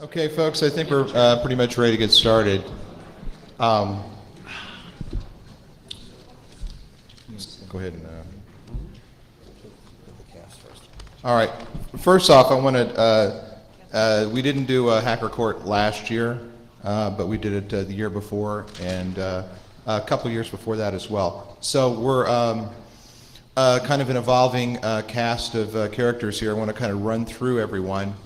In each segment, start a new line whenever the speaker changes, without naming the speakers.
Okay, folks, I think we're pretty much ready to get started. Go ahead and. All right. First off, I want to. We didn't do a Hacker Court last year, but we did it the year before and a couple years before that as well. So we're kind of an evolving cast of characters here. I want to kind of run through everyone.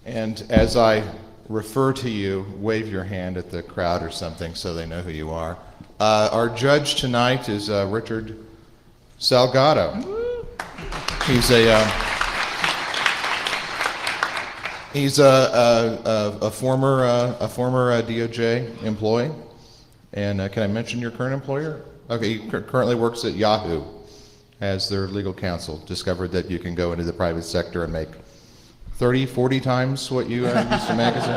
And as I refer to you, wave your hand at the crowd or something so they know who you are. Our judge tonight is Richard Salgado. He's a former DOJ employee. And can I mention your current employer? Okay, he currently works at Yahoo as their legal counsel. Discovered that you can go into the private sector and make 30, 40 times what you used to make as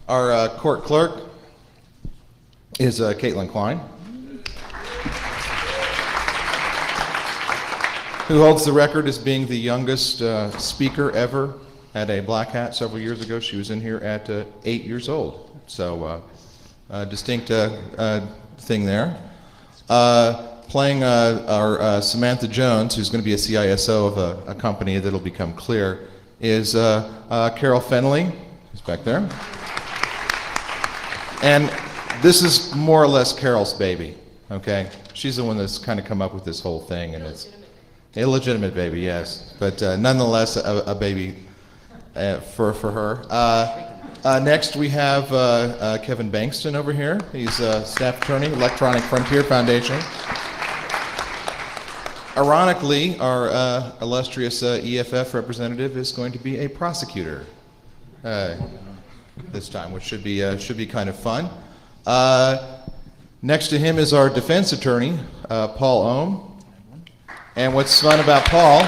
our court clerk is Caitlin Klein, who holds the record as being the youngest speaker ever. Had a black hat several years ago. She was in here at 8 years old. So distinct thing there. Playing our Samantha Jones, who's going to be a CISO of a company that'll become clear, is Carol Fenley, who's back there. And this is more or less Carol's baby, okay? She's the one that's kind of come up with this whole thing, and it's an illegitimate baby, yes, but nonetheless a baby for her. Next we have Kevin Bankston over here. He's a staff attorney, Electronic Frontier Foundation. Ironically, our illustrious EFF representative is going to be a prosecutor this time, which should be kind of fun. Next to him is our defense attorney, Paul Ohm. And what's fun about Paul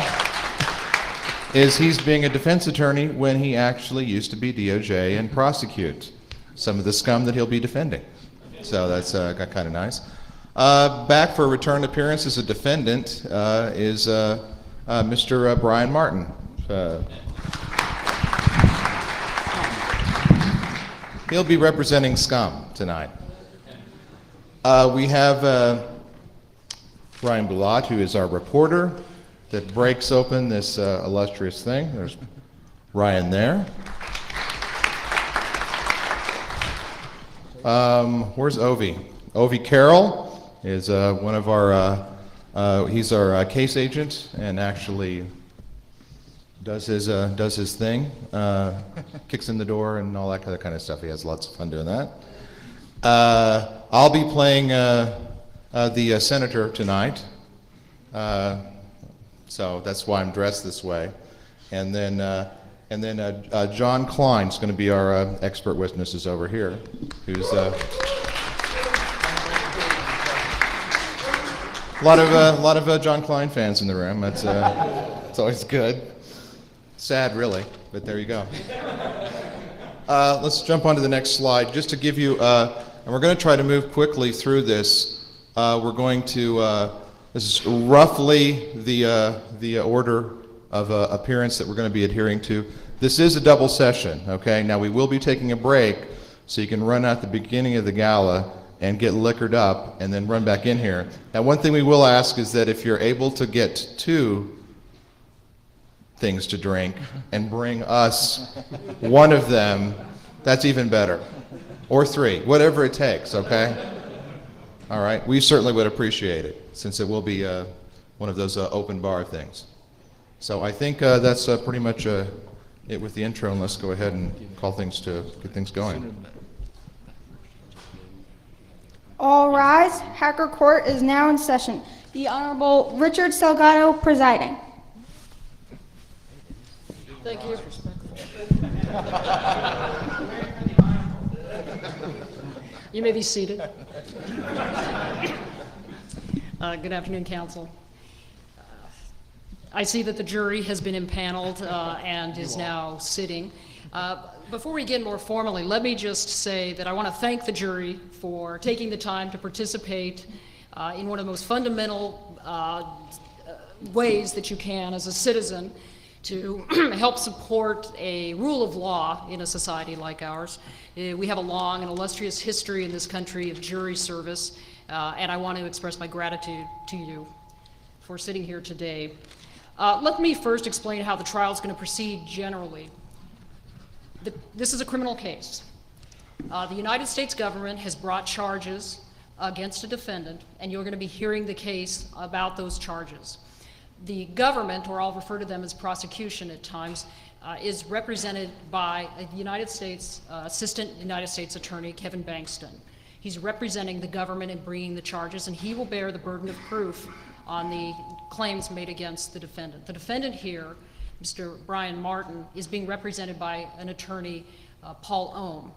is he's being a defense attorney when he actually used to be DOJ and prosecute some of the scum that he'll be defending. So that's got kind of nice. Back for a return appearance as a defendant is Mr. Brian Martin. He'll be representing scum tonight. We have Ryan Bulat, who is our reporter that breaks open this illustrious thing. There's Ryan there. Where's Ovi? Ovi Carroll is one of our, he's our case agent and actually does his thing, kicks in the door and all that kind of stuff. He has lots of fun doing that. I'll be playing the senator tonight, so that's why I'm dressed this way. And then John Klein's going to be our expert witnesses over here, who's a lot of John Klein fans in the room. That's it's always good. Sad, really, but there you go. Let's jump on to the next slide, just to give you, and we're going to try to move quickly through this. We're going to, this is roughly the order of appearance that we're going to be adhering to. This is a double session, okay? Now we will be taking a break, so you can run out the beginning of the gala and get liquored up and then run back in here. Now one thing we will ask is that if you're able to get 2 things to drink and bring us one of them, that's even better. Or 3, whatever it takes, okay? All right, we certainly would appreciate it, since it will be one of those open bar things. So I think that's pretty much it with the intro, and let's go ahead and call things to get things going.
All rise. Hacker Court is now in session. The Honorable Richard Salgado presiding.
Thank you. You may be seated. Good afternoon, Council. I see that the jury has been impaneled and is now sitting. Before we begin more formally, let me just say that I want to thank the jury for taking the time to participate in one of the most fundamental ways that you can as a citizen to help support a rule of law in a society like ours. We have a long and illustrious history in this country of jury service, and I want to express my gratitude to you for sitting here today. Let me first explain how the trial is going to proceed generally. This is a criminal case. The United States government has brought charges against a defendant, and you're going to be hearing the case about those charges. The government, or I'll refer to them as prosecution at times, is represented by a United States Assistant United States Attorney, Kevin Bankston. He's representing the government in bringing the charges, and he will bear the burden of proof on the claims made against the defendant. The defendant here, Mr. Brian Martin, is being represented by an attorney, Paul Ohm.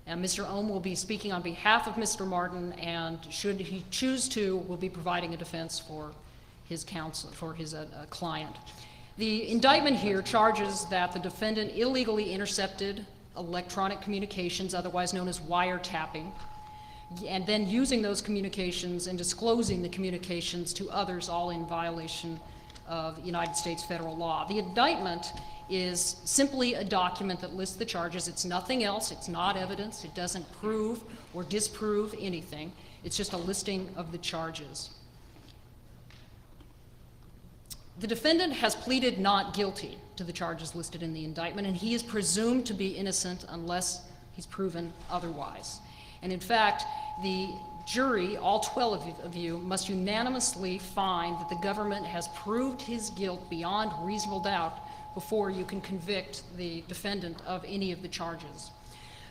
And Mr. Ohm will be speaking on behalf of Mr. Martin, and should he choose to, will be providing a defense for his counsel, for his client. The indictment here charges that the defendant illegally intercepted electronic communications, otherwise known as wiretapping, and then using those communications and disclosing the communications to others, all in violation of United States federal law. The indictment is simply a document that lists the charges. It's nothing else. It's not evidence. It doesn't prove or disprove anything. It's just a listing of the charges. The defendant has pleaded not guilty to the charges listed in the indictment, and he is presumed to be innocent unless he's proven otherwise. And in fact, the jury, all 12 of you, must unanimously find that the government has proved his guilt beyond reasonable doubt before you can convict the defendant of any of the charges.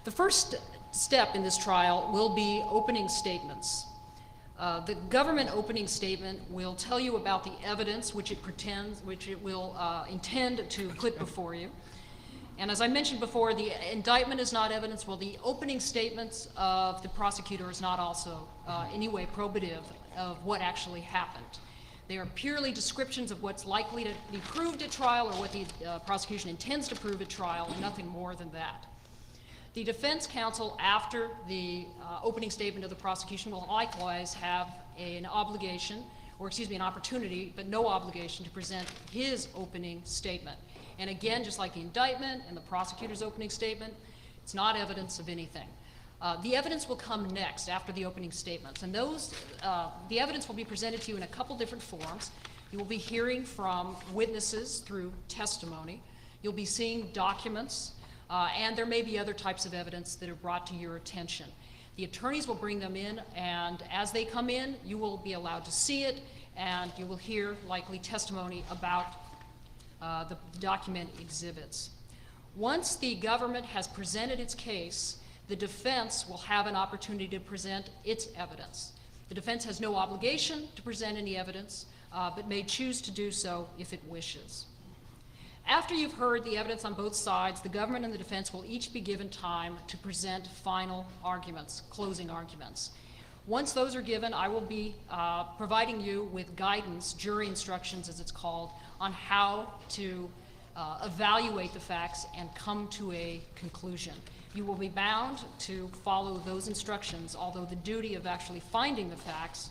The first step in this trial will be opening statements. The government opening statement will tell you about the evidence which it will intend to put before you. And as I mentioned before, the indictment is not evidence. Well, the opening statements of the prosecutor is not also in any way probative of what actually happened. They are purely descriptions of what's likely to be proved at trial or what the prosecution intends to prove at trial, and nothing more than that. The defense counsel, after the opening statement of the prosecution, will likewise have an obligation, or excuse me, an opportunity, but no obligation to present his opening statement. And again, just like the indictment and the prosecutor's opening statement, it's not evidence of anything. The evidence will come next after the opening statements, and the evidence will be presented to you in a couple different forms. You will be hearing from witnesses through testimony. You'll be seeing documents, and there may be other types of evidence that are brought to your attention. The attorneys will bring them in, and as they come in, you will be allowed to see it, and you will hear likely testimony about the document exhibits. Once the government has presented its case, the defense will have an opportunity to present its evidence. The defense has no obligation to present any evidence, but may choose to do so if it wishes. After you've heard the evidence on both sides, the government and the defense will each be given time to present final arguments, closing arguments. Once those are given, I will be providing you with guidance, jury instructions as it's called, on how to evaluate the facts and come to a conclusion. You will be bound to follow those instructions, although the duty of actually finding the facts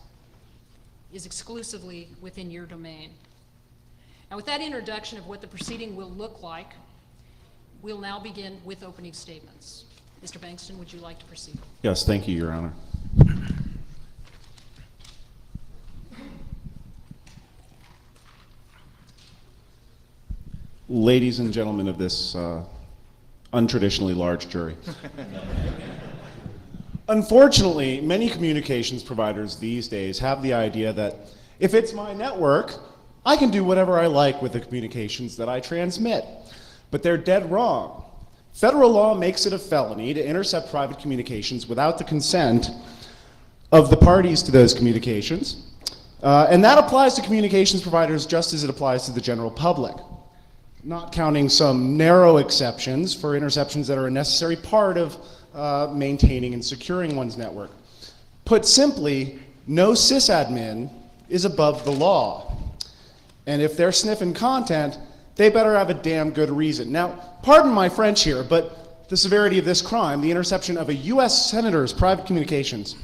is exclusively within your domain. Now, with that introduction of what the proceeding will look like, we'll now begin with opening statements. Mr. Bankston, would you like to proceed?
Yes, thank you, Your Honor. Ladies and gentlemen of this untraditionally large jury. Unfortunately, many communications providers these days have the idea that if it's my network, I can do whatever I like with the communications that I transmit. But they're dead wrong. Federal law makes it a felony to intercept private communications without the consent of the parties to those communications. And that applies to communications providers just as it applies to the general public, not counting some narrow exceptions for interceptions that are a necessary part of maintaining and securing one's network. Put simply, no sysadmin is above the law. And if they're sniffing content, they better have a damn good reason. Now, pardon my French here, but the severity of this crime, the interception of a US senator's private communications,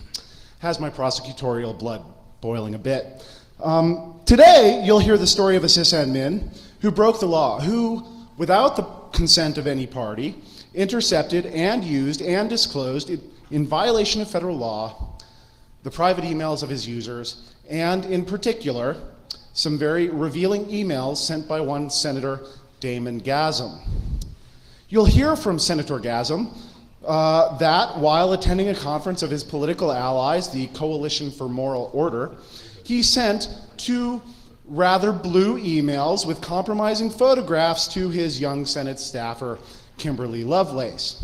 has my prosecutorial blood boiling a bit. Today, you'll hear the story of a sysadmin who broke the law, who, without the consent of any party, intercepted and used and disclosed, in violation of federal law, the private emails of his users, and in particular, some very revealing emails sent by one Senator Damon Gasm. You'll hear from Senator Gasm that while attending a conference of his political allies, the Coalition for Moral Order, he sent 2 rather blue emails with compromising photographs to his young Senate staffer, Kimberly Lovelace.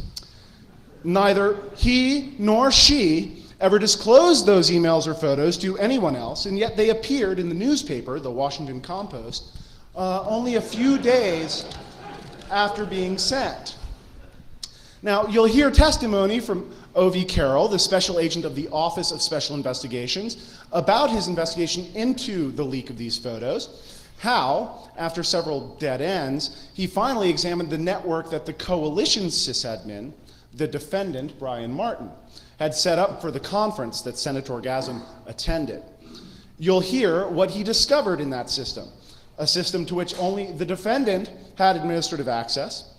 Neither he nor she ever disclosed those emails or photos to anyone else, and yet they appeared in the newspaper, the Washington Compost, only a few days after being sent. Now, you'll hear testimony from O.V. Carroll, the special agent of the Office of Special Investigations, about his investigation into the leak of these photos, how, after several dead ends, he finally examined the network that the coalition's sysadmin, the defendant, Brian Martin, had set up for the conference that Senator Gasm attended. You'll hear what he discovered in that system, a system to which only the defendant had administrative access.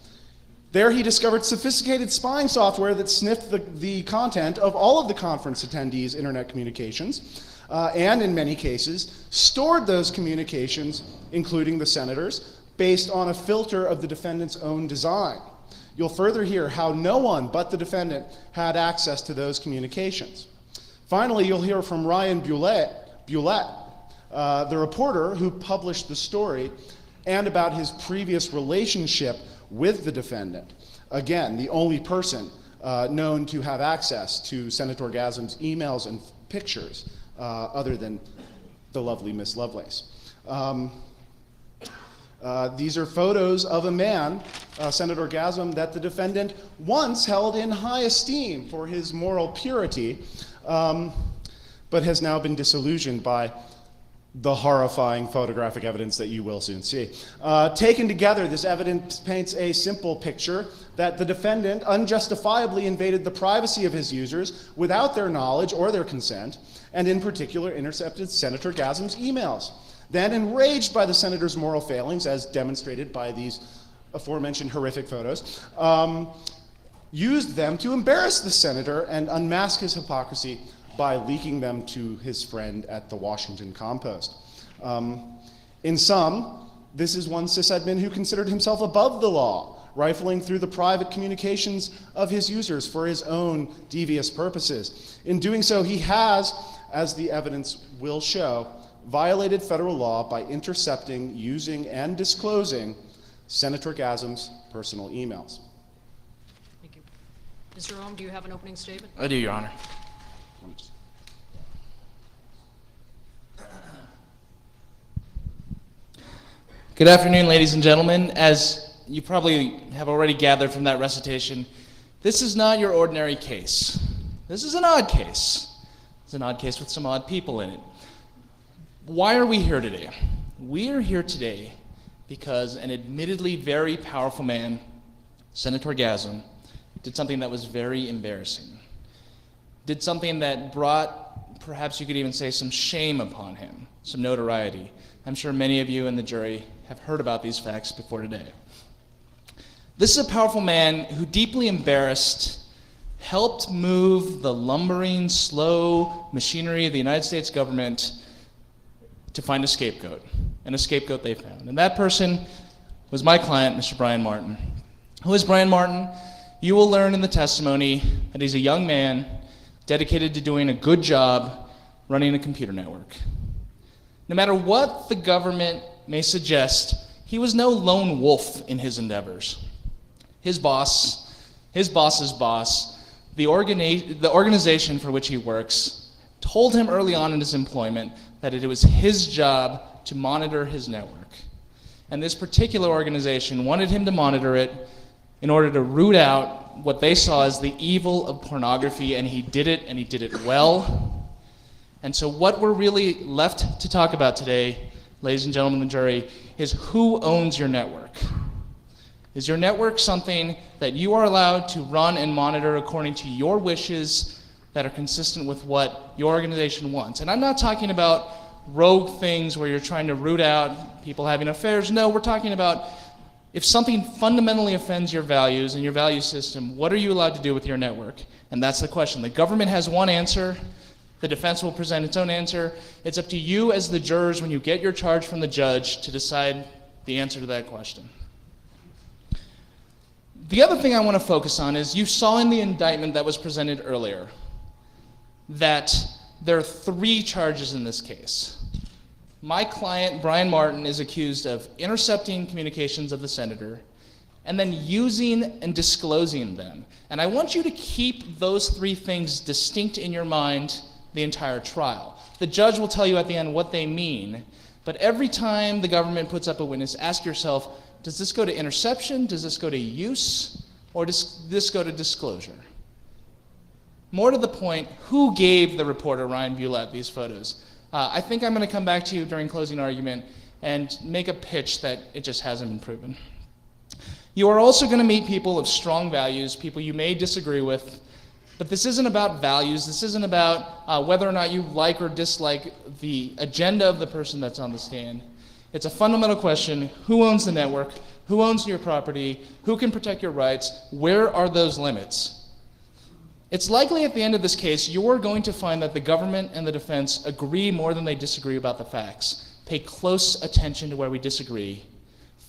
There he discovered sophisticated spying software that sniffed the content of all of the conference attendees' internet communications, and in many cases, stored those communications, including the senators, based on a filter of the defendant's own design. You'll further hear how no one but the defendant had access to those communications. Finally, you'll hear from Ryan Bulett, the reporter who published the story, and about his previous relationship with the defendant. Again, the only person known to have access to Senator Gasm's emails and pictures, other than the lovely Miss Lovelace. These are photos of a man, Senator Gasm, that the defendant once held in high esteem for his moral purity, but has now been disillusioned by the horrifying photographic evidence that you will soon see. Taken together, this evidence paints a simple picture that the defendant unjustifiably invaded the privacy of his users without their knowledge or their consent, and in particular intercepted Senator Gasm's emails. Then, enraged by the senator's moral failings, as demonstrated by these aforementioned horrific photos, used them to embarrass the senator and unmask his hypocrisy by leaking them to his friend at the Washington Compost. In sum, this is one sysadmin who considered himself above the law, rifling through the private communications of his users for his own devious purposes. In doing so, he has, as the evidence will show, violated federal law by intercepting, using, and disclosing Senator Gasm's personal emails.
Thank you. Mr. Ohm, do you have an opening statement?
I do, Your Honor. Good afternoon, ladies and gentlemen. As you probably have already gathered from that recitation, this is not your ordinary case. This is an odd case. It's an odd case with some odd people in it. Why are we here today? We are here today because an admittedly very powerful man, Senator Gasm, did something that was very embarrassing. Did something that brought, perhaps you could even say, some shame upon him, some notoriety. I'm sure many of you in the jury have heard about these facts before today. This is a powerful man who, deeply embarrassed, helped move the lumbering, slow machinery of the United States government to find a scapegoat they found. And that person was my client, Mr. Brian Martin. Who is Brian Martin? You will learn in the testimony that he's a young man dedicated to doing a good job running a computer network. No matter what the government may suggest, he was no lone wolf in his endeavors. His boss's boss, the organization for which he works, told him early on in his employment that it was his job to monitor his network. And this particular organization wanted him to monitor it in order to root out what they saw as the evil of pornography, and he did it well. And so what we're really left to talk about today, ladies and gentlemen of the jury, is who owns your network? Is your network something that you are allowed to run and monitor according to your wishes that are consistent with what your organization wants? And I'm not talking about rogue things where you're trying to root out people having affairs. No, we're talking about if something fundamentally offends your values and your value system, what are you allowed to do with your network? And that's the question. The government has one answer. The defense will present its own answer. It's up to you as the jurors, when you get your charge from the judge, to decide the answer to that question. The other thing I want to focus on is you saw in the indictment that was presented earlier that there are 3 charges in this case. My client, Brian Martin, is accused of intercepting communications of the senator and then using and disclosing them. And I want you to keep those 3 things distinct in your mind the entire trial. The judge will tell you at the end what they mean, but every time the government puts up a witness, ask yourself, does this go to interception, does this go to use, or does this go to disclosure? More to the point, who gave the reporter Ryan Bulett these photos? I think I'm going to come back to you during closing argument and make a pitch that it just hasn't been proven. You are also going to meet people of strong values, people you may disagree with, but this isn't about values. This isn't about whether or not you like or dislike the agenda of the person that's on the stand. It's a fundamental question: who owns the network? Who owns your property? Who can protect your rights? Where are those limits? It's likely at the end of this case, you're going to find that the government and the defense agree more than they disagree about the facts. Pay close attention to where we disagree.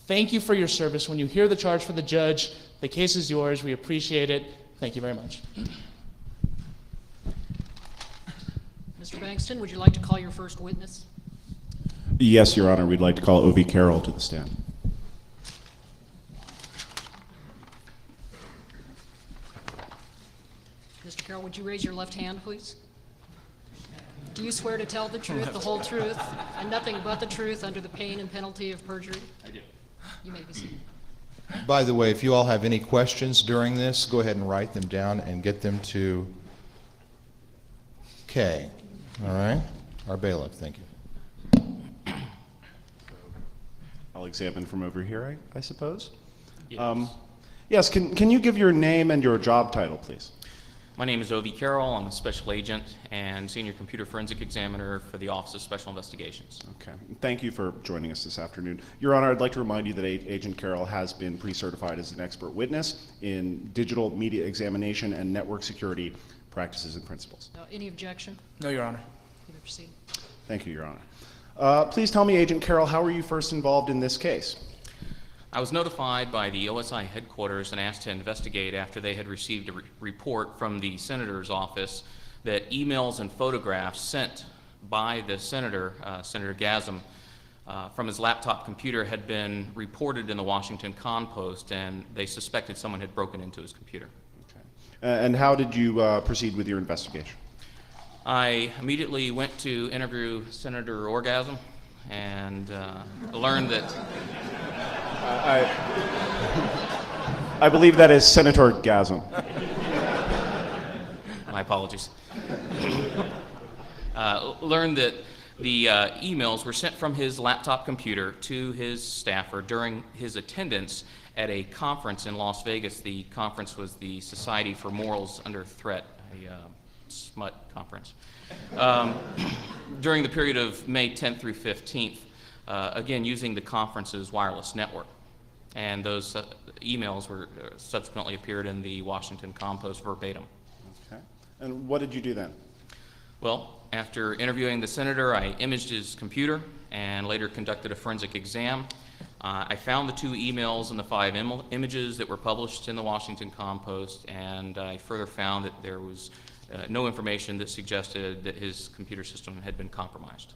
Thank you for your service. When you hear the charge for the judge, the case is yours. We appreciate it. Thank you very much.
Mr. Bankston, would you like to call your first witness?
Yes, Your Honor. We'd like to call O.V. Carroll to the stand.
Mr. Carroll, would you raise your left hand, please? Do you swear to tell the truth, the whole truth, and nothing but the truth under the pain and penalty of perjury? I do. You may be seated.
By the way, if you all have any questions during this, go ahead and write them down and get them to Kay. All right? Our bailiff, thank you.
I'll examine from over here, I suppose.
Yes.
Yes, can you give your name and your job title, please?
My name is O.V. Carroll. I'm a special agent and senior computer forensic examiner for the Office of Special Investigations.
Okay. Thank you for joining us this afternoon. Your Honor, I'd like to remind you that Agent Carroll has been pre-certified as an expert witness in digital media examination and network security practices and principles.
Any objection?
No, Your Honor.
You may proceed.
Thank you, Your Honor. Please tell me, Agent Carroll, how were you first involved in this case?
I was notified by the OSI headquarters and asked to investigate after they had received a report from the senator's office that emails and photographs sent by the senator, Senator Gasm, from his laptop computer had been reported in the Washington Compost, and they suspected someone had broken into his computer.
Okay. And how did you proceed with your investigation?
I immediately went to interview Senator Orgasm and learned that
I believe that is Senator Gasm.
my apologies. Learned that the emails were sent from his laptop computer to his staffer during his attendance at a conference in Las Vegas. The conference was the Society for Morals Under Threat, a smut conference. During the period of May 10th through 15th, again using the conference's wireless network. And those emails were subsequently appeared in the Washington Compost verbatim.
Okay. And what did you do then?
Well, after interviewing the senator, I imaged his computer and later conducted a forensic exam. I found the 2 emails and the 5 images that were published in the Washington Compost, and I further found that there was no information that suggested that his computer system had been compromised.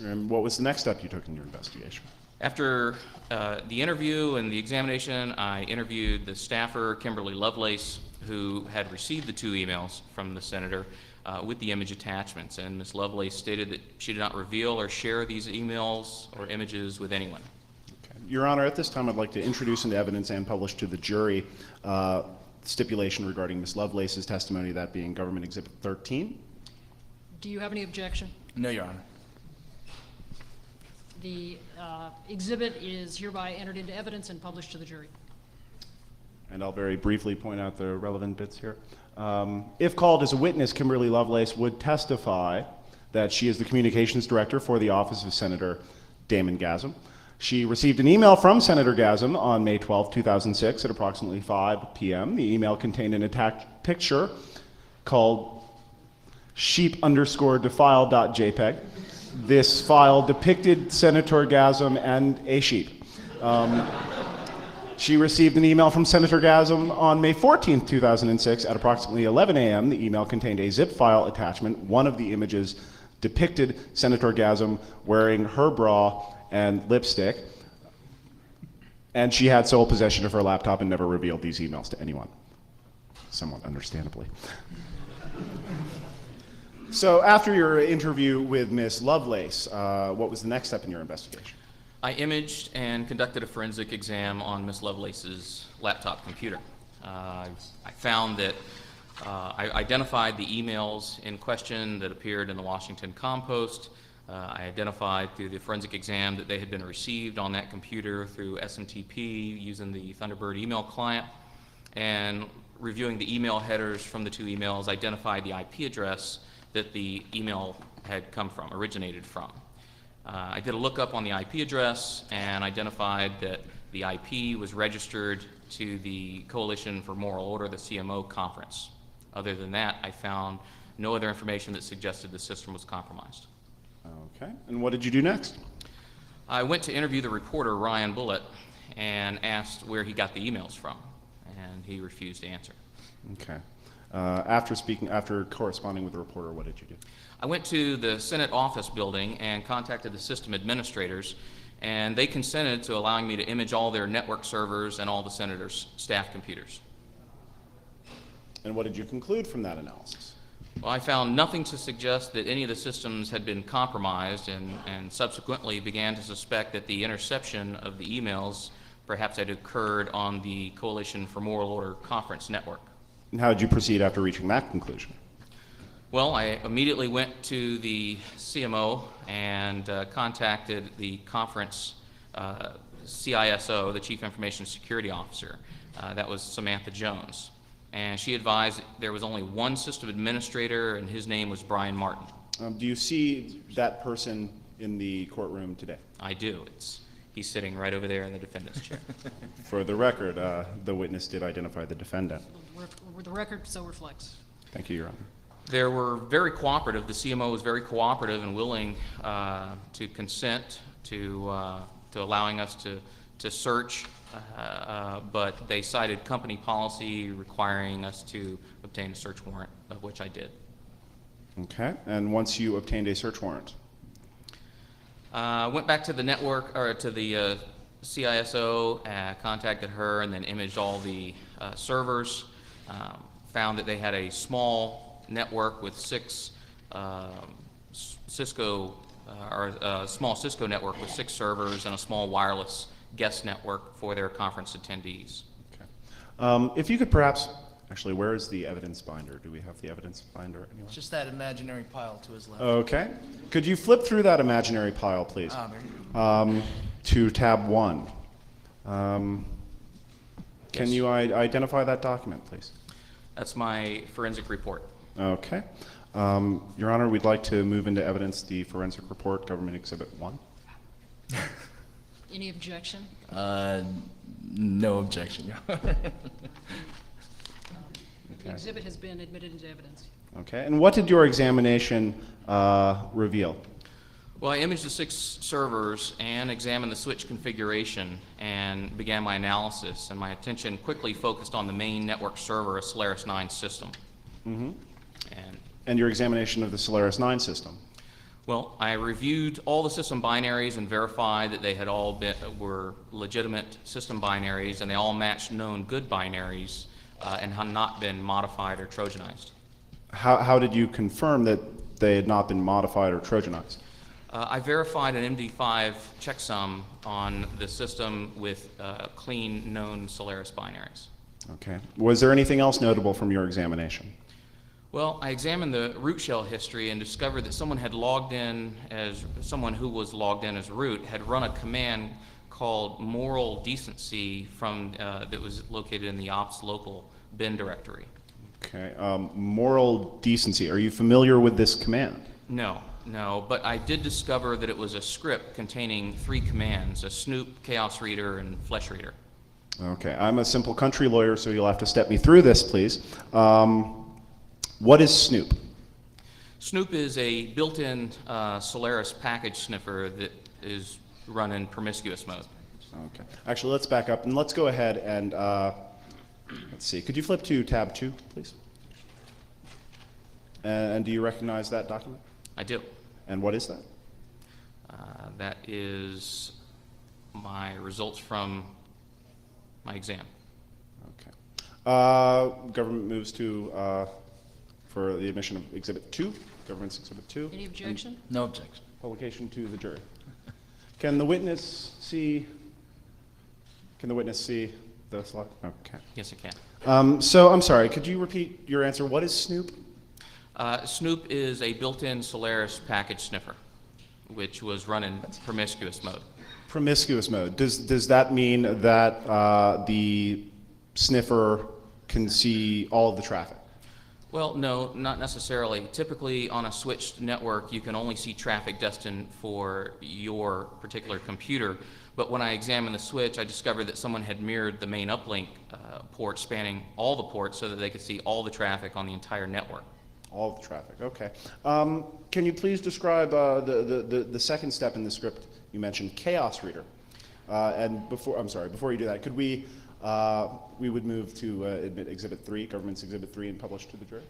And what was the next step you took in your investigation?
After the interview and the examination, I interviewed the staffer, Kimberly Lovelace, who had received the 2 emails from the senator with the image attachments. And Ms. Lovelace stated that she did not reveal or share these emails or images with anyone.
Okay. Your Honor, at this time I'd like to introduce into evidence and publish to the jury stipulation regarding Ms. Lovelace's testimony, that being Government Exhibit 13.
Do you have any objection?
No, Your Honor.
The exhibit is hereby entered into evidence and published to the jury.
And I'll very briefly point out the relevant bits here. If called as a witness, Kimberly Lovelace would testify that she is the communications director for the office of Senator Damon Gasm. She received an email from Senator Gasm on May 12, 2006 at approximately 5 p.m. The email contained an attached picture called sheep_defile.jpg. This file depicted Senator Gasm and a sheep. She received an email from Senator Gasm on May 14, 2006 at approximately 11 a.m. The email contained a zip file attachment. One of the images depicted Senator Gasm wearing her bra and lipstick, and she had sole possession of her laptop and never revealed these emails to anyone, somewhat understandably. So after your interview with Ms. Lovelace, what was the next step in your investigation?
I imaged and conducted a forensic exam on Ms. Lovelace's laptop computer. I found that I identified the emails in question that appeared in the Washington Compost. I identified through the forensic exam that they had been received on that computer through SMTP using the Thunderbird email client. And reviewing the email headers from the two emails, identified the IP address that the email had come from, originated from. I did a lookup on the IP address and identified that the IP was registered to the Coalition for Moral Order, the CMO conference. Other than that, I found no other information that suggested the system was compromised.
Okay, and what did you do next?
I went to interview the reporter, Ryan Bullitt, and asked where he got the emails from, and he refused to answer.
Okay. After corresponding with the reporter, what did you do?
I went to the Senate office building and contacted the system administrators, and they consented to allowing me to image all their network servers and all the senators' staff computers.
And what did you conclude from that analysis?
Well, I found nothing to suggest that any of the systems had been compromised, and subsequently began to suspect that the interception of the emails perhaps had occurred on the Coalition for Moral Order conference network.
And how did you proceed after reaching that conclusion?
Well, I immediately went to the CMO and contacted the conference CISO, the Chief Information Security Officer. That was Samantha Jones. And she advised there was only one system administrator, and his name was Brian Martin.
Do you see that person in the courtroom today?
I do. He's sitting right over there in the defendant's chair.
For the record, the witness did identify the defendant.
The record so reflects.
Thank you, Your Honor.
They were very cooperative. The CMO was very cooperative and willing to consent to allowing us to search, but they cited company policy requiring us to obtain a search warrant, of which I did.
Okay, and once you obtained a search warrant?
Went back to the network, or to the CISO, contacted her, and then imaged all the servers. Found that they had a small network with six Cisco, or a small Cisco network with 6 servers and a small wireless guest network for their conference attendees.
Okay. If you could perhaps, actually, where is the evidence binder? Do we have the evidence binder anywhere?
Just that imaginary pile to his left.
Okay. Could you flip through that imaginary pile, please?
There you go.
To tab 1. Can
Yes.
you identify that document, please?
That's my forensic report.
Okay. Your Honor, we'd like to move into evidence the forensic report, Government Exhibit 1.
Any objection?
No objection, Your Honor.
The exhibit has been admitted into evidence.
Okay. And what did your examination reveal?
Well, I imaged the 6 servers and examined the switch configuration and began my analysis, and my attention quickly focused on the main network server, a Solaris 9 system.
Mm-hmm.
And
your examination of the Solaris 9 system?
well, I reviewed all the system binaries and verified that they had all were legitimate system binaries, and they all matched known good binaries and had not been modified or Trojanized.
How did you confirm that they had not been modified or Trojanized?
I verified an MD5 checksum on the system with clean, known Solaris binaries.
Okay. Was there anything else notable from your examination?
Well, I examined the root shell history and discovered that someone who was logged in as root had run a command called moral decency from that was located in the ops local bin directory.
Okay. Moral decency. Are you familiar with this command?
No, No, but I did discover that it was a script containing 3 commands, a snoop, chaos reader, and flesh reader.
Okay, I'm a simple country lawyer, so you'll have to step me through this, please. What is Snoop?
Snoop is a built-in Solaris package sniffer that is run in promiscuous mode.
Okay. Actually, let's back up and let's go ahead and let's see. Could you flip to tab 2, please? And do you recognize that document?
I do.
And what is that?
That is my results from my exam.
Okay. Government moves to for the admission of Exhibit 2, Government's Exhibit 2.
Any objection?
No objection.
Publication to the jury. Can the witness see? Can the witness see the slide? Okay.
Yes, I can.
So I'm sorry. Could you repeat your answer? What is Snoop?
Snoop is a built-in Solaris package sniffer, which was run in promiscuous mode.
Promiscuous mode. Does that mean that the sniffer can see all of the traffic?
Well, no, not necessarily. Typically, on a switched network, you can only see traffic destined for your particular computer. But when I examined the switch, I discovered that someone had mirrored the main uplink port spanning all the ports so that they could see all the traffic on the entire network.
All of the traffic. Okay. Can you please describe the second step in the script? You mentioned chaos reader. And before you do that, could we would move to admit Exhibit 3, Government's Exhibit 3, and publish to the jury?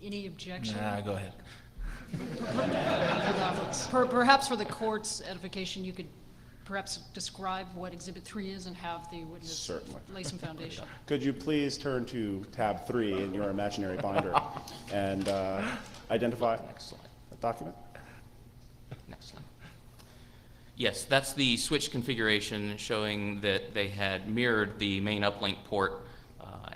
Any objection?
Nah, go ahead.
Perhaps for the court's edification, you could perhaps describe what Exhibit 3 is and have the witness
Certainly.
lay some foundation.
Could you please turn to tab 3 in your imaginary binder and identify
Next slide.
the document?
Next slide. Yes, that's the switch configuration showing that they had mirrored the main uplink port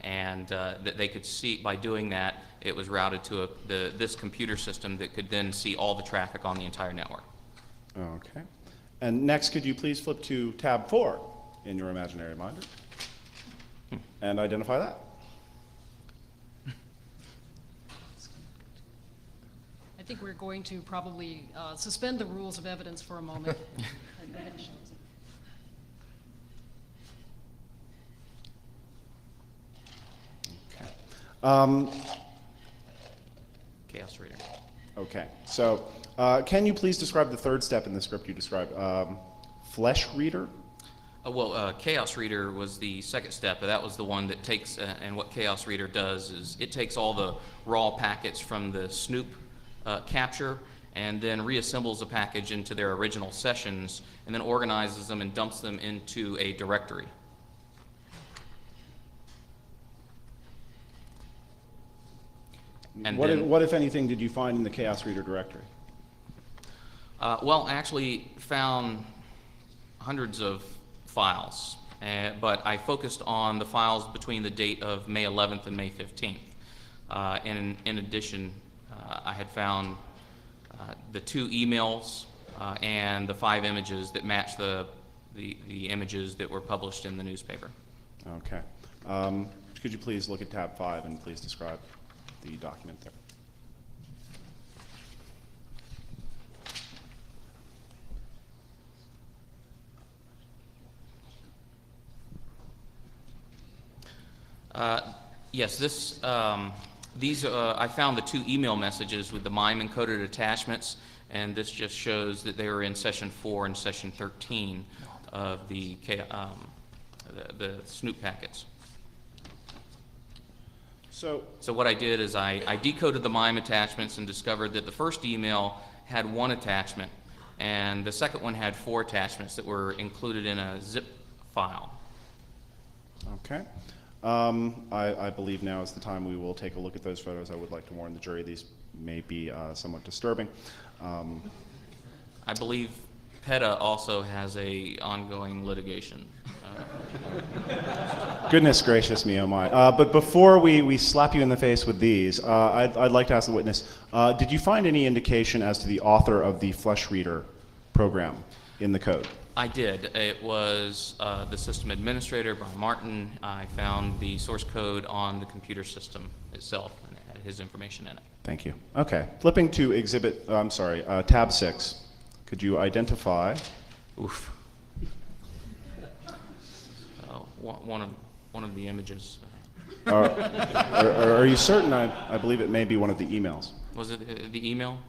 and that they could see, by doing that, it was routed to this computer system that could then see all the traffic on the entire network.
Okay. And next, could you please flip to tab 4 in your imaginary binder and identify that?
I think we're going to probably suspend the rules of evidence for a moment.
Chaos reader.
Okay. So, can you please describe the third step in the script you described? Flesh reader?
Chaos Reader was the second step, but that was the one that takes, and what Chaos Reader does is it takes all the raw packets from the Snoop capture and then reassembles the package into their original sessions and then organizes them and dumps them into a directory. And
What, if anything, did you find in the Chaos Reader directory?
I actually found hundreds of files, but I focused on the files between the date of May 11th and May 15th. And in addition, I had found the 2 emails and the 5 images that match the images that were published in the newspaper.
Okay. Could you please look at tab 5 and please describe the document there?
Yes, I found the 2 email messages with the MIME encoded attachments, and this just shows that they were in session 4 and session 13 of the Snoop packets. So what I did is I decoded the MIME attachments and discovered that the first email had 1 attachment, and the second one had 4 attachments that were included in a zip file.
Okay. I believe now is the time we will take a look at those photos. I would like to warn the jury these may be somewhat disturbing.
I believe PETA also has a ongoing litigation.
Goodness gracious me, oh my. But before we slap you in the face with these, I'd like to ask the witness, did you find any indication as to the author of the Flesh Reader program in the code?
I did. It was the system administrator, Brian Martin. I found the source code on the computer system itself, had his information in it.
Thank you. Okay, flipping to tab 6. Could you identify?
Oof. One of the images.
Are you certain? I believe it may be one of the emails.
Was it the email?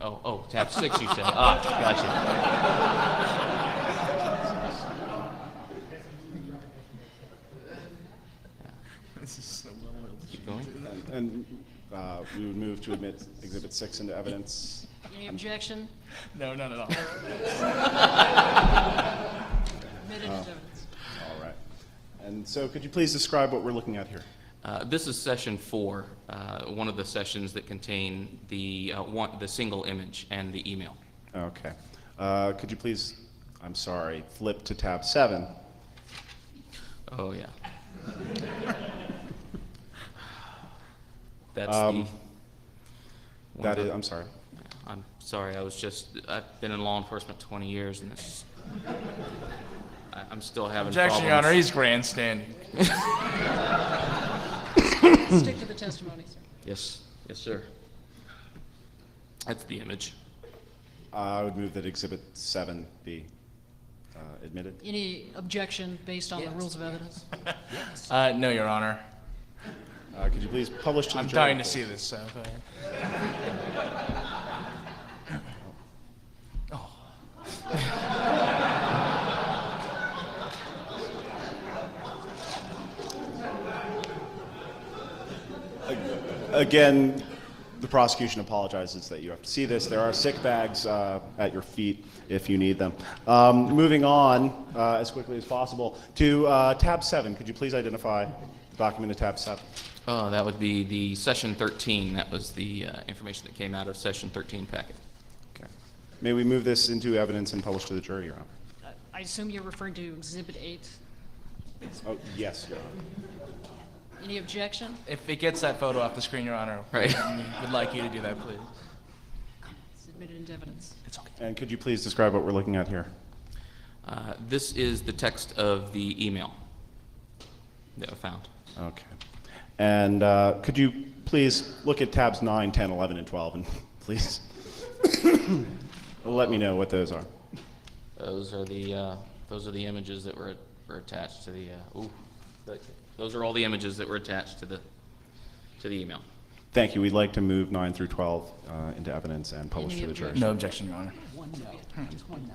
Oh, tab 6 you said. Gotcha. Keep going.
And we would move to admit Exhibit 6 into evidence.
Any objection?
No, none at all.
Admitted into evidence.
All right. And so could you please describe what we're looking at here?
This is session 4, one of the sessions that contain the single image and the email.
Okay. Could you please, I'm sorry, flip to tab 7?
Oh, yeah. That's
I'm sorry.
I'm sorry, I've been in law enforcement 20 years, and I'm still having
Objection, Your Honor.
problems.
He's grandstanding.
Stick to the testimony, sir.
Yes, sir. That's the image.
I would move that Exhibit 7 be admitted.
Any objection based on the rules of evidence?
No, Your Honor.
Could you please publish to the
I'm
jury?
dying to see this, so go ahead.
Again, the prosecution apologizes that you have to see this. There are sick bags at your feet if you need them. Moving on as quickly as possible to tab 7. Could you please identify the document in tab 7?
Oh, that would be the session 13. That was the information that came out of session 13 packet.
Okay. May we move this into evidence and publish to the jury, Your Honor?
I assume you're referring to Exhibit 8.
Oh, yes, Your Honor.
Any objection?
If it gets that photo off the screen, Your Honor,
Right.
we would like you to do that, please.
It's admitted into evidence.
It's okay.
And could you please describe what we're looking at here?
This is the text of the email that I found.
Okay. And could you please look at tabs 9, 10, 11, and 12, and please let me know what those are.
Those are the images that were attached to the. Those are all the images that were attached to the email.
Thank you. We'd like to move 9 through 12 into evidence and publish
Any
to the jury.
No objection, Your Honor.
One no. Just one no.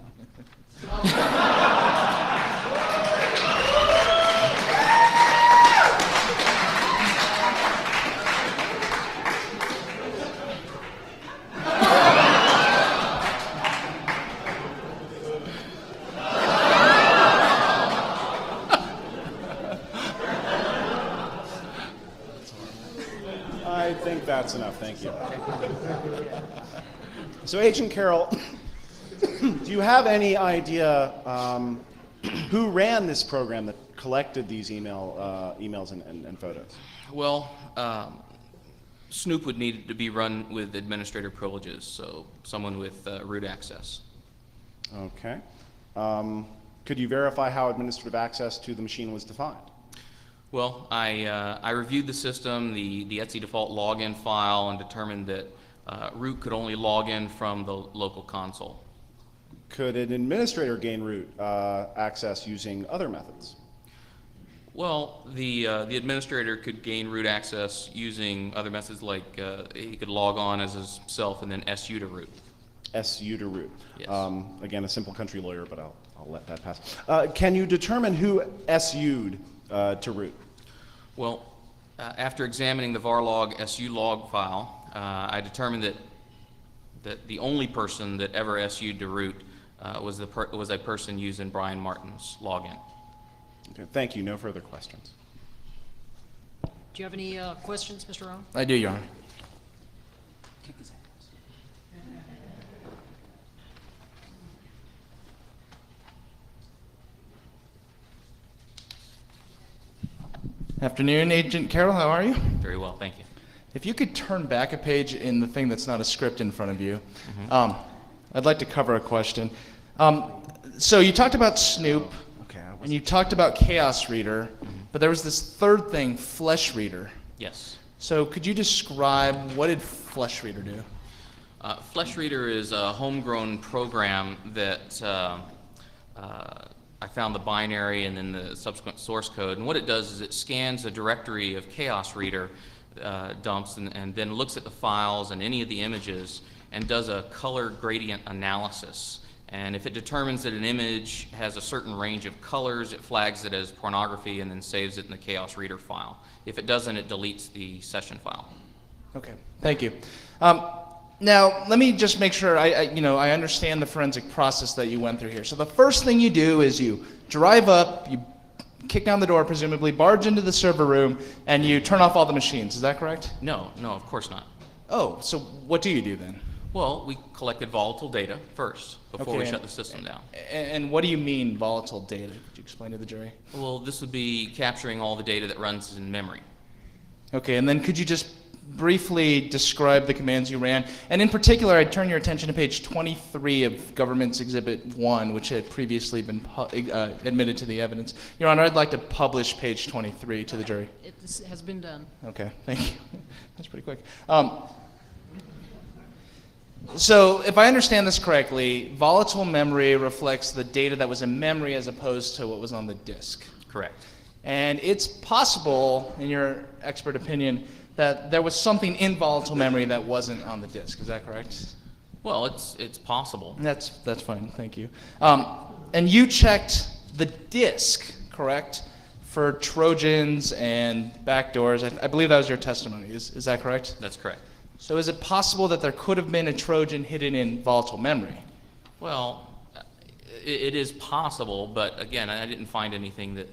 I think that's enough. Thank you. So, Agent Carroll, do you have any idea who ran this program that collected these emails and photos?
Well, Snoop would need to be run with administrator privileges, so someone with root access.
Okay. Could you verify how administrative access to the machine was defined?
Well, I reviewed the system, the Etsy default login file, and determined that root could only log in from the local console.
Could an administrator gain root access using other methods?
Well, the administrator could gain root access using other methods, like he could log on as himself and then SU to root.
SU to root.
Yes.
Again, a simple country lawyer, but I'll let that pass. Can you determine who SU'd to root?
Well, after examining the varlog SU log file, I determined that the only person that ever SU'd to root was a person using Brian Martin's login.
Okay, thank you. No further questions.
Do you have any questions, Mr. Rowan?
I do, Your Honor. Afternoon, Agent Carroll. How are you?
Very well, thank you.
If you could turn back a page in the thing that's not a script in front of you, I'd like to cover a question. So you talked about Snoop, and you talked about Chaos Reader, but there was this third thing, Flesh Reader.
Yes.
So could you describe what did FleshReader do?
FleshReader is a homegrown program that I found the binary and then the subsequent source code. And what it does is it scans a directory of Chaos Reader dumps and then looks at the files and any of the images and does a color gradient analysis. And if it determines that an image has a certain range of colors, it flags it as pornography and then saves it in the Chaos Reader file. If it doesn't, it deletes the session file.
Okay, thank you. Now, let me just make sure I understand the forensic process that you went through here. So the first thing you do is you drive up, you kick down the door, presumably, barge into the server room, and you turn off all the machines. Is that correct?
No, of course not.
Oh, so what do you do then?
Well, we collected volatile data first before we
Okay,
shut the system down.
And what do you mean volatile data? Could you explain to the jury?
Well, this would be capturing all the data that runs in memory.
Okay, and then could you just briefly describe the commands you ran? And in particular, I'd turn your attention to page 23 of Government's Exhibit 1, which had previously been admitted to the evidence. Your Honor, I'd like to publish page 23 to the jury.
It has been done.
Okay, thank you. That's pretty quick. So if I understand this correctly, volatile memory reflects the data that was in memory as opposed to what was on the disk.
Correct.
And it's possible, in your expert opinion, that there was something in volatile memory that wasn't on the disk. Is that correct?
Well, it's possible.
That's fine, thank you. And you checked the disk, correct, for Trojans and backdoors. I believe that was your testimony. Is that correct?
That's correct.
So is it possible that there could have been a Trojan hidden in volatile memory?
Well, it is possible, but again, I didn't find anything that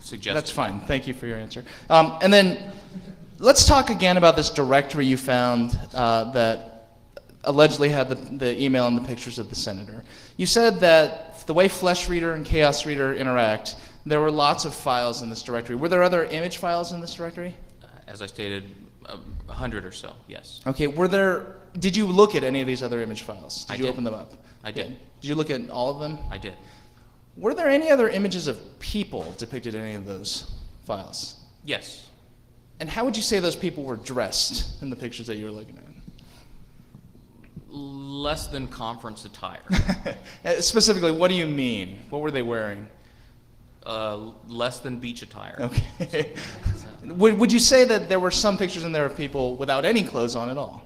suggested.
That's fine. Thank you for your answer. And then let's talk again about this directory you found that allegedly had the email and the pictures of the senator. You said that the way FleshReader and Chaos Reader interact, there were lots of files in this directory. Were there other image files in this directory?
As I stated, 100 or so, yes.
Okay, did you look at any of these other image files?
I
Did you
did.
open them up?
I did.
Did you look at all of them?
I did.
Were there any other images of people depicted in any of those files?
Yes.
And how would you say those people were dressed in the pictures that you were looking
Less than conference attire.
at? Specifically, what do you mean? What were they wearing?
Less than beach attire.
Okay. Would you say that there were some pictures in there of people without any clothes on at all?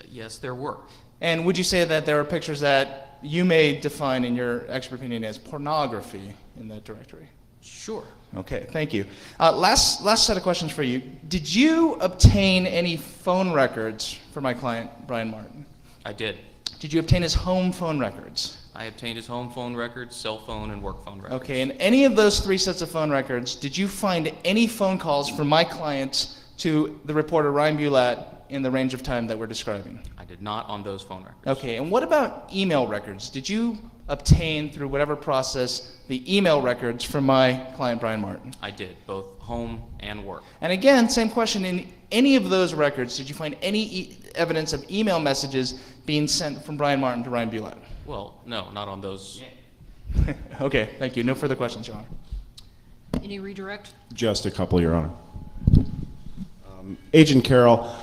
Yes, there were.
And would you say that there were pictures that you may define in your expert opinion as pornography in that directory?
Sure.
Okay, thank you. Last set of questions for you. Did you obtain any phone records for my client, Brian Martin?
I did.
Did you obtain his home phone records?
I obtained his home phone records, cell phone, and work phone records.
Okay, in any of those 3 sets of phone records, did you find any phone calls from my client to the reporter Ryan Bulat in the range of time that we're describing?
I did not on those phone records.
Okay, and what about email records? Did you obtain, through whatever process, the email records from my client Brian Martin?
I did, both home and work.
And again, same question, in any of those records, did you find any evidence of email messages being sent from Brian Martin to Ryan Bulat?
Well, no, not on those.
Okay, thank you. No further questions, Your Honor.
Any redirect?
Just a couple, Your Honor. Agent Carroll,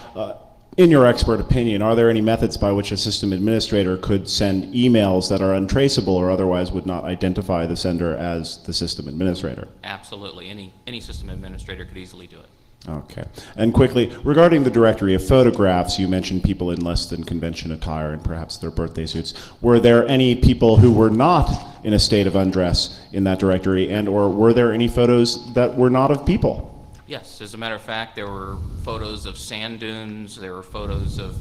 in your expert opinion, are there any methods by which a system administrator could send emails that are untraceable or otherwise would not identify the sender as the system administrator?
Absolutely. Any system administrator could easily do it.
Okay. And quickly, regarding the directory of photographs, you mentioned people in less than convention attire and perhaps their birthday suits. Were there any people who were not in a state of undress in that directory, and or were there any photos that were not of people?
Yes, as a matter of fact, there were photos of sand dunes, there were photos of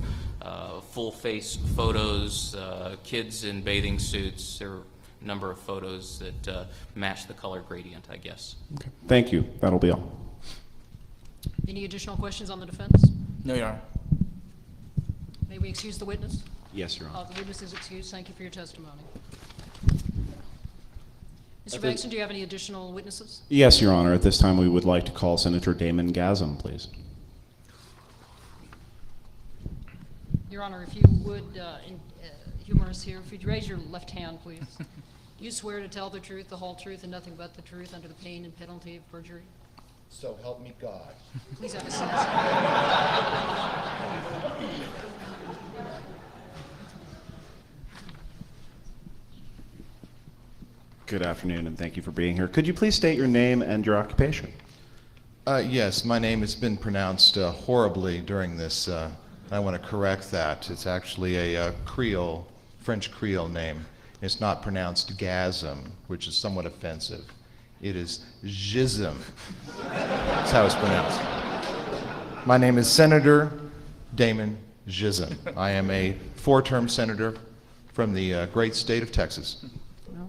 full-face photos, kids in bathing suits. There were a number of photos that matched the color gradient, I guess.
Okay. Thank you. That'll be all.
Any additional questions on the defense?
No, Your Honor.
May we excuse the witness?
Yes, Your Honor.
The witness is excused. Thank you for your testimony. Mr. Bengtson, do you have any additional witnesses?
Yes, Your Honor. At this time, we would like to call Senator Damon Gasm, please.
Your Honor, if you would humor us here, if you'd raise your left hand, please. Do you swear to tell the truth, the whole truth, and nothing but the truth under the pain and penalty of perjury?
So help me God.
Please have a seat.
Good afternoon, and thank you for being here. Could you please state your name and your occupation?
Yes, my name has been pronounced horribly during this. I want to correct that. It's actually a Creole, French Creole name. It's not pronounced gasm, which is somewhat offensive. It is Jism. That's how it's pronounced. My name is Senator Damon Jism. I am a 4-term senator from the great state of Texas.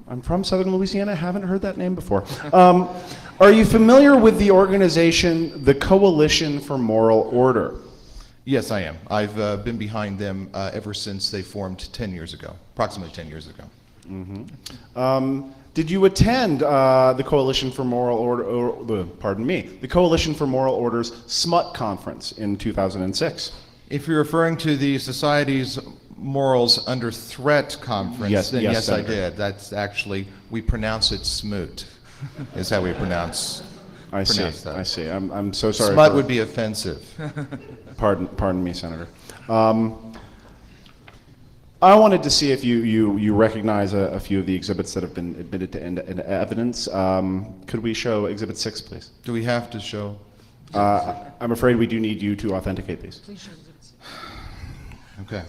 I'm from Southern Louisiana. Haven't heard that name before. Are you familiar with the organization, the Coalition for Moral Order?
Yes, I am. I've been behind them ever since they formed 10 years ago, approximately 10 years ago.
Did you attend the Coalition for Moral Order, the Coalition for Moral Order's SMUT conference in 2006?
If you're referring to the Society's Morals Under Threat conference,
Yes,
then
yes,
yes, I
Senator.
did. That's actually, we pronounce it smoot, is how we pronounce that.
I see. I'm so sorry.
Smut
for-
would be offensive.
Pardon me, Senator. I wanted to see if you recognize a few of the exhibits that have been admitted to into evidence. Could we show Exhibit 6, please?
Do we have to show?
I'm afraid we do need you to authenticate these.
Please show exhibits.
Okay.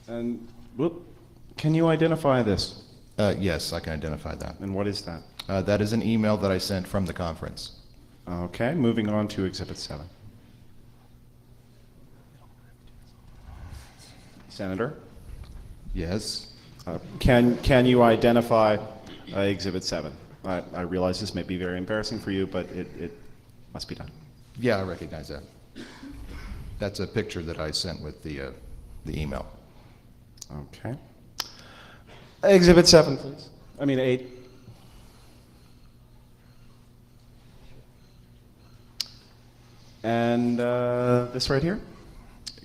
And can you identify this?
Yes, I can identify that.
And what is that?
That is an email that I sent from the conference.
Okay, moving on to Exhibit 7. Senator,
Yes.
can you identify Exhibit 7? I realize this may be very embarrassing for you, but it must be done.
Yeah, I recognize that. That's a picture that I sent with the email.
Okay. Exhibit 7, please. 8. And this right here?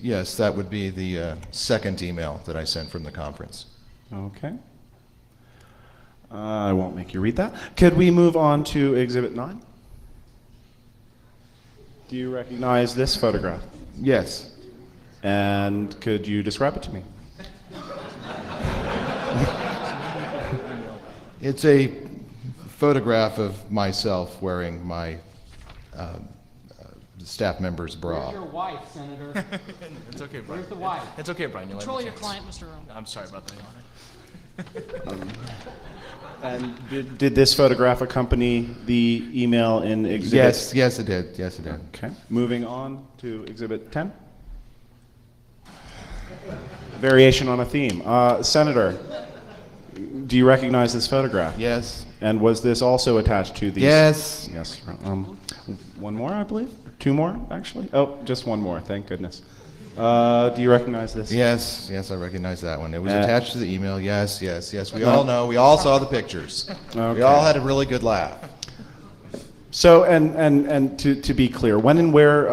Yes, that would be the second email that I sent from the conference.
Okay. I won't make you read that. Could we move on to Exhibit 9? Do you recognize this photograph?
Yes.
And could you describe it to me?
It's a photograph of myself wearing my staff member's bra.
Where's your wife, Senator?
It's okay, Brian.
Where's the wife?
It's okay, Brian. You'll
Control
have a
your
chance.
client, Mr. Rowe.
I'm sorry about that, Your Honor.
And did this photograph accompany the email in Exhibit?
Yes, it did. Yes, it did.
Okay. Moving on to Exhibit 10. Variation on a theme. Senator, do you recognize this photograph?
Yes.
And was this also attached to these?
Yes.
Yes. One more, I believe. 2 more, actually. Oh, just 1 more. Thank goodness. Do you recognize this?
Yes, I recognize that one. It was
Uh,
attached to the email. Yes. We all know. We all saw the pictures.
Okay.
We all had a really good laugh.
So, and to be clear, when and where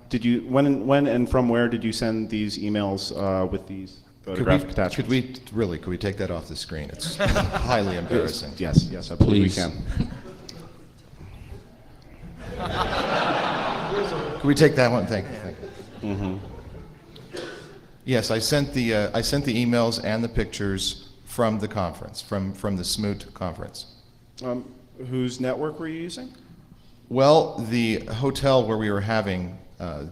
when and from where did you send these emails with these photographic attachments?
Could we take that off the screen? It's highly embarrassing.
Yes, I believe we
Please.
can.
Could we take that one? Thank you. Yes, I sent the emails and the pictures from the conference, from the Smoot conference.
Whose network were you using?
Well, the hotel where we were having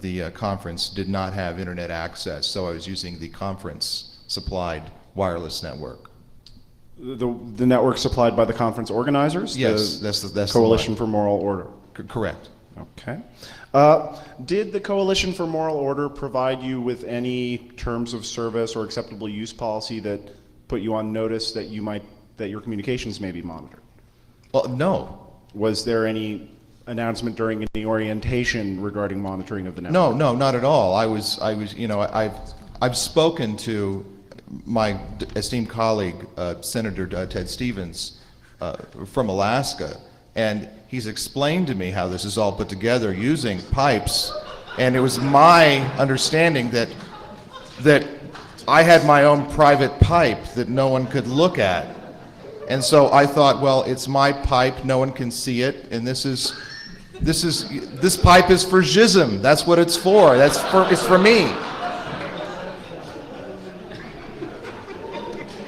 the conference did not have internet access, so I was using the conference-supplied wireless network.
The network supplied by the conference organizers?
Yes,
The
that's the
Coalition
one.
for Moral Order.
Correct.
Okay. Did the Coalition for Moral Order provide you with any terms of service or acceptable use policy that put you on notice that your communications may be monitored?
Well, no.
Was there any announcement during any orientation regarding monitoring of the network?
No, not at all. I've spoken to my esteemed colleague, Senator Ted Stevens, from Alaska, and he's explained to me how this is all put together using pipes, and it was my understanding that I had my own private pipe that no one could look at. And so I thought, well, it's my pipe, no one can see it, and this pipe is for jism. That's what it's for. It's for me.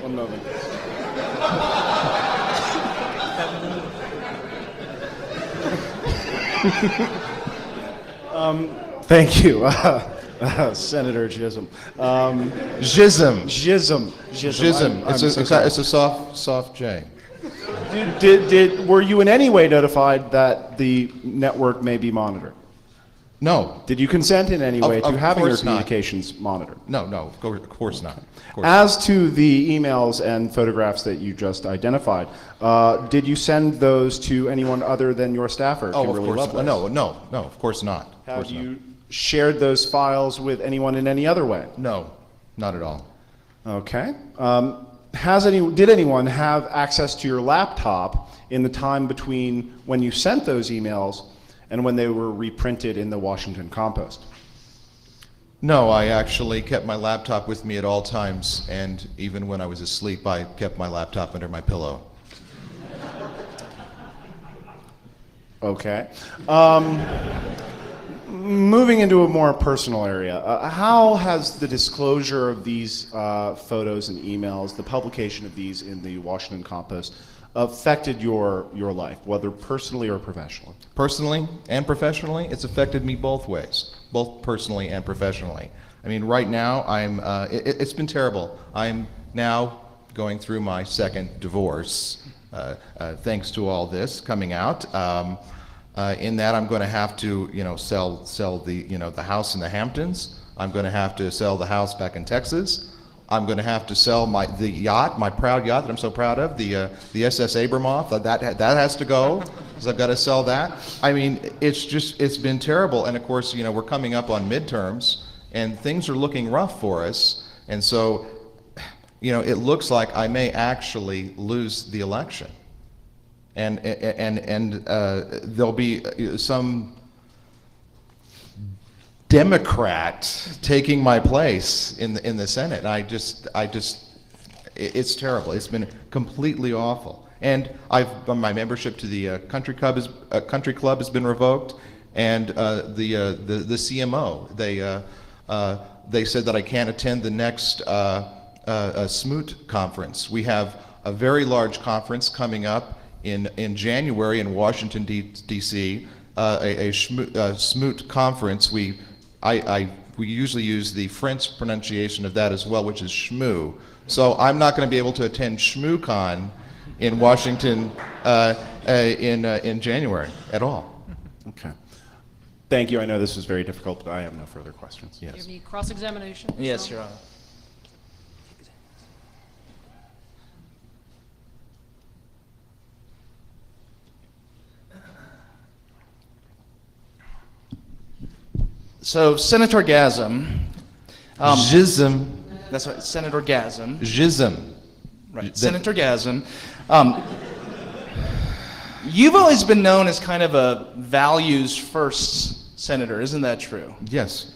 One moment. Thank you, Senator Chisholm.
Jism.
Jism.
Jism. It's a soft J.
Were you in any way notified that the network may be monitored?
No.
Did you consent in any way
Of
to having your
course not.
communications monitored?
No, of course not. Of course not.
As to the emails and photographs that you just identified, did you send those to anyone other than your staffer,
Oh,
Kimberly
of course.
Lovelace?
No, of course not. Of
Have
course
you shared those files with anyone in any other way?
not. No, not at all.
Okay. Did anyone have access to your laptop in the time between when you sent those emails and when they were reprinted in the Washington Compost?
No, I actually kept my laptop with me at all times, and even when I was asleep, I kept my laptop under my pillow.
Okay. Moving into a more personal area, how has the disclosure of these photos and emails, the publication of these in the Washington Compost, affected your life, whether personally or professionally?
Personally and professionally, it's affected me both ways, both personally and professionally. I mean, right now, it's been terrible. I'm now going through my second divorce, thanks to all this coming out. In that, I'm going to have to, sell the house in the Hamptons. I'm going to have to sell the house back in Texas. I'm going to have to sell the yacht, my proud yacht that I'm so proud of, the SS Abramoff. That has to go, because I've got to sell that. I mean, it's been terrible. And of course, we're coming up on midterms, and things are looking rough for us. And so, it looks like I may actually lose the election. And there'll be some Democrat taking my place in the Senate. It's terrible. It's been completely awful. And my membership to the country club has been revoked, and the CMO they said that I can't attend the next SMOOT conference. We have a very large conference coming up in January in Washington D.C. A SMOOT conference. We usually use the French pronunciation of that as well, which is schmoo. So I'm not going to be able to attend ShmooCon in Washington in January at all.
Okay. Thank you. I know this was very difficult, but I have no further questions.
Do you
Yes.
have any cross-examination?
Yes, Your Honor. So, Senator Gasm,
Jism.
that's right, Senator Gasm,
Jism.
right,
That-
Senator Gasm, you've always been known as kind of a values-first senator, isn't that true?
Yes.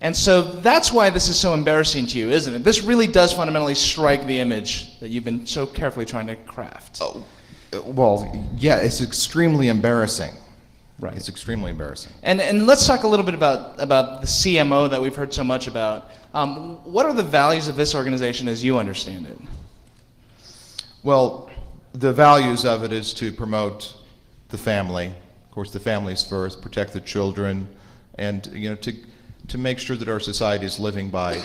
And so that's why this is so embarrassing to you, isn't it? This really does fundamentally strike the image that you've been so carefully trying to craft.
Oh, well, yeah, it's extremely embarrassing.
Right.
It's extremely embarrassing.
And let's talk a little bit about the CMO that we've heard so much about. What are the values of this organization as you understand it?
Well, the values of it is to promote the family. Of course, the family's first, protect the children, and to make sure that our society is living by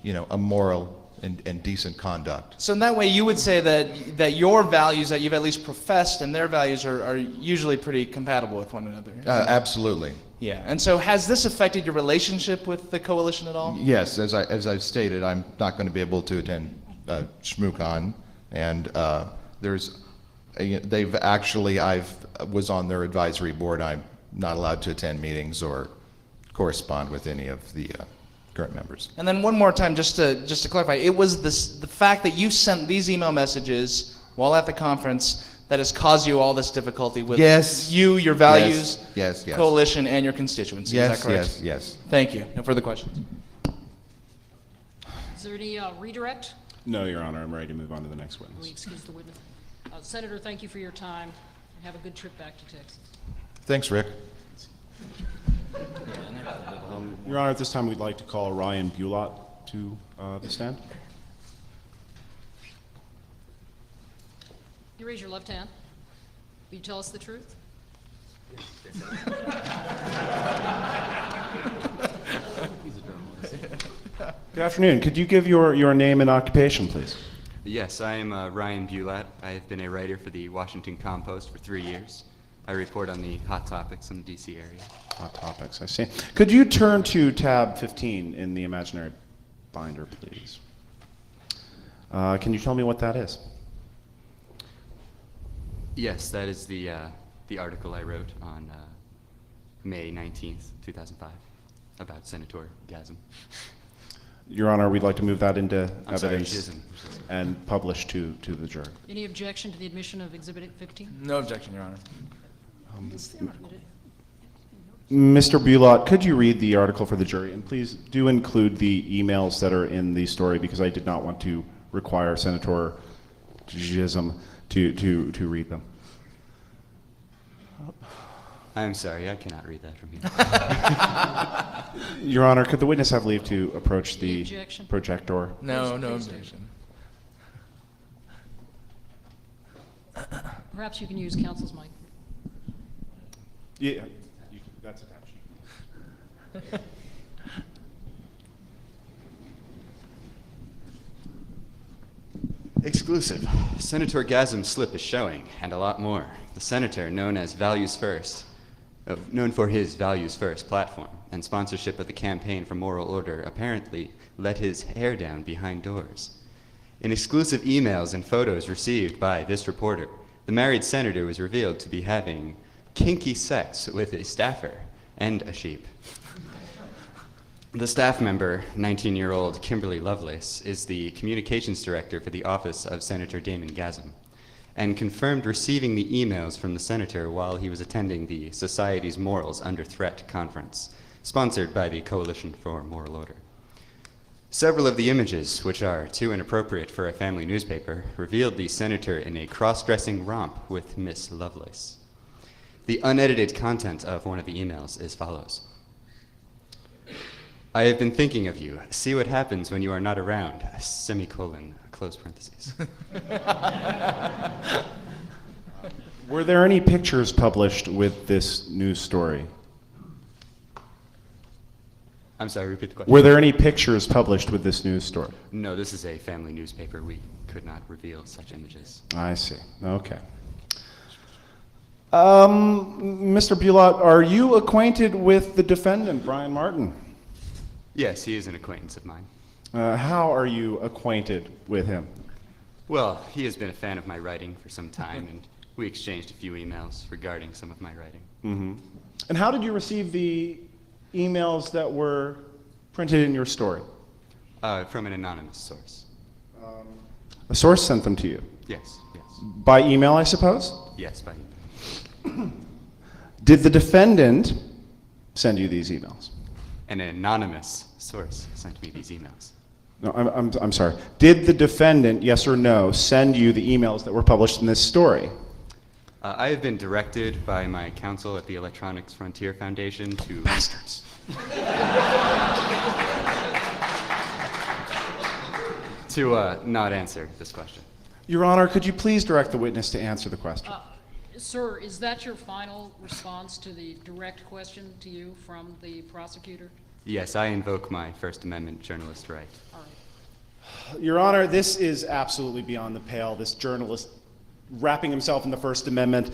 a moral and decent conduct.
So in that way, you would say that your values that you've at least professed and their values are usually pretty compatible with one another.
Absolutely.
Yeah. And so has this affected your relationship with the coalition at all?
Yes, as I've stated, I'm not going to be able to attend ShmooCon, and I was on their advisory board. I'm not allowed to attend meetings or correspond with any of the current members.
And then one more time, just to clarify, it was the fact that you sent these email messages while at the conference that has caused you all this difficulty with
Yes.
your values,
Yes.
coalition, and your constituency. Is that correct?
Yes.
Thank you. No further questions.
Is there any redirect?
No, Your Honor, I'm ready to move on to the next
We
witness.
excuse the witness. Senator, thank you for your time, and have a good trip back to Texas.
Thanks, Rick.
Your Honor, at this time, we'd like to call Ryan Bulott to the stand.
You raise your left hand. Will you tell us the truth?
Good afternoon. Could you give your name and occupation, please?
Yes, I am Ryan Bulott. I have been a writer for the Washington Compost for 3 years. I report on the hot topics in the D.C. area.
Hot topics, I see. Could you turn to tab 15 in the imaginary binder, please? Can you tell me what that is?
Yes, that is the article I wrote on May 19th, 2005, about Senator Gasm.
Your Honor, we'd like to move that into
I'm sorry,
evidence
Jism.
and publish to the jury.
Any objection to the admission of Exhibit 15?
No objection, Your Honor.
Mr. Bulott, could you read the article for the jury? And please do include the emails that are in the story, because I did not want to require Senator Jism to read them.
I'm sorry, I cannot read that from here.
Your Honor, could the witness have leave to approach the
Objection.
projector?
No, no
Please do.
objection.
Perhaps you can use counsel's mic.
Yeah, that's attached.
Exclusive. Senator Gasm's slip is showing, and a lot more. The senator, known for his Values First platform and sponsorship of the Campaign for Moral Order, apparently let his hair down behind doors. In exclusive emails and photos received by this reporter, the married senator was revealed to be having kinky sex with a staffer and a sheep. The staff member, 19-year-old Kimberly Lovelace, is the communications director for the office of Senator Damon Gasm, and confirmed receiving the emails from the senator while he was attending the Society's Morals Under Threat conference, sponsored by the Coalition for Moral Order. Several of the images, which are too inappropriate for a family newspaper, revealed the senator in a cross-dressing romp with Miss Lovelace. The unedited content of one of the emails is follows. I have been thinking of you. See what happens when you are not around, semicolon, close parentheses.
Were there any pictures published with this news story?
I'm sorry, repeat the question.
Were there any pictures published with this news story?
No, this is a family newspaper. We could not reveal such images.
I see. Okay. Mr. Bulott, are you acquainted with the defendant, Brian Martin?
Yes, he is an acquaintance of mine.
How are you acquainted with him?
Well, he has been a fan of my writing for some time, and we exchanged a few emails regarding some of my writing.
Mm-hmm. And how did you receive the emails that were printed in your story?
From an anonymous source.
A source sent them to you?
Yes, yes.
By email, I suppose?
Yes, by email.
Did the defendant send you these emails?
An anonymous source sent me these emails.
No, I'm sorry. Did the defendant, yes or no, send you the emails that were published in this story?
I have been directed by my counsel at the Electronics Frontier Foundation to...
Bastards.
to not answer this question.
Your Honor, could you please direct the witness to answer the question?
Sir, is that your final response to the direct question to you from the prosecutor?
Yes, I invoke my First Amendment journalist right.
All right.
Your Honor, this is absolutely beyond the pale. This journalist wrapping himself in the First Amendment.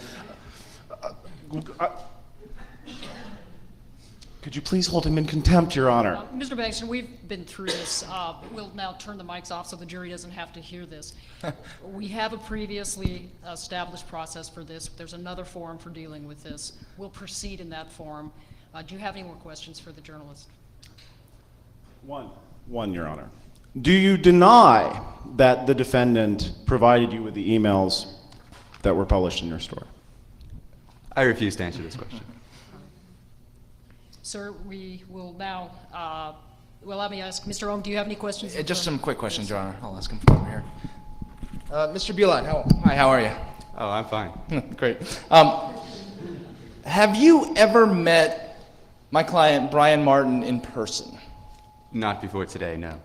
Could you please hold him in contempt, Your Honor?
Mr. Bankston, we've been through this. We'll now turn the mics off so the jury doesn't have to hear this. We have a previously established process for this. There's another forum for dealing with this. We'll proceed in that forum. Do you have any more questions for the journalist?
One, Your Honor. Do you deny that the defendant provided you with the emails that were published in your story?
I refuse to answer this question.
Sir, we will now Well, let me ask, Mr. Ohm, do you have any questions?
Just some quick questions, Your Honor. I'll ask him from over here. Mr. Bulat, hi, how are you?
Oh, I'm fine.
Great. Have you ever met my client, Brian Martin, in person?
Not before today, no.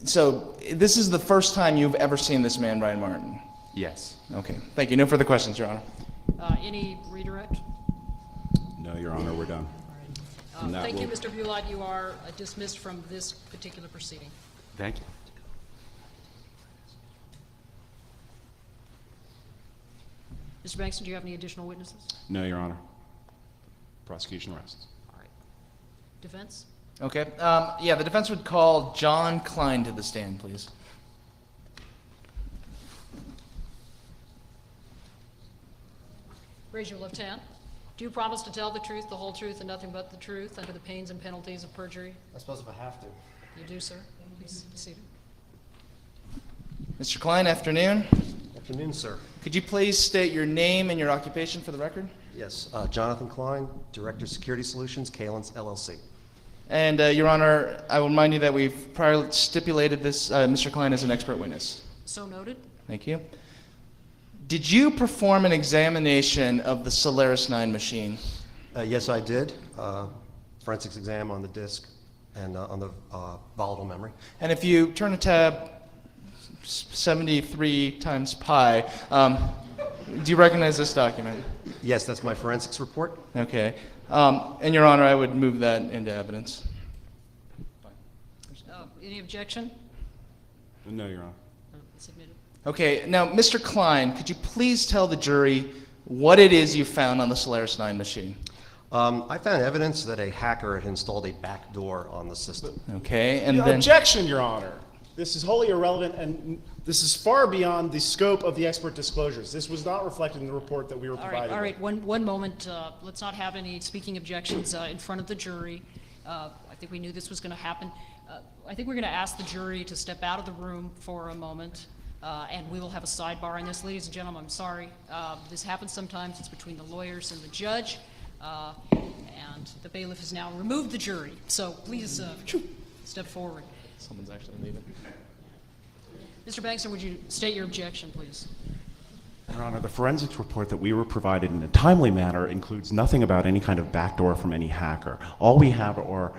So this is the first time you've ever seen this man, Brian Martin?
Yes.
Okay, thank you. No further questions, Your Honor.
Any redirect?
No, Your Honor, we're done. And that
Thank you,
will-
Mr. Bulat. You are dismissed from this particular proceeding.
Thank you.
Mr. Bankston, do you have any additional witnesses?
No, Your Honor. Prosecution rests.
All right. Defense?
Okay, yeah, the defense would call John Klein to the stand, please.
Raise your left hand. Do you promise to tell the truth, the whole truth, and nothing but the truth under the pains and penalties of perjury?
I suppose if I have to.
You do, sir. Please be seated.
Mr. Klein, afternoon.
Afternoon, sir.
Could you please state your name and your occupation for the record?
Yes, Jonathan Klein, Director Security Solutions, Kalins LLC.
And, Your Honor, I will remind you that we've prior stipulated this, Mr. Klein as an expert witness.
So noted.
Thank you. Did you perform an examination of the Solaris 9 machine?
Yes, I did. Forensics exam on the disk and on the volatile memory.
And if you turn to tab 73 times pi, do you recognize this document?
Yes, that's my forensics report.
Okay. And Your Honor, I would move that into evidence.
Any objection?
No, Your Honor.
Submitted.
Okay, now, Mr. Klein, could you please tell the jury what it is you found on the Solaris 9 machine?
I found evidence that a hacker had installed a backdoor on the system.
Okay, and then...
Objection, Your Honor. This is wholly irrelevant, and this is far beyond the scope of the expert disclosures. This was not reflected in the report that we were
All
provided
right, all right.
with.
One moment. Let's not have any speaking objections in front of the jury. I think we knew this was going to happen. I think we're going to ask the jury to step out of the room for a moment, and we will have a sidebar on this. Ladies and gentlemen, I'm sorry. This happens sometimes. It's between the lawyers and the judge, and the bailiff has now removed the jury. So please step forward.
Someone's actually leaving.
Mr. Bankston, would you state your objection, please?
Your Honor, the forensics report that we were provided in a timely manner includes nothing about any kind of backdoor from any hacker. All we have are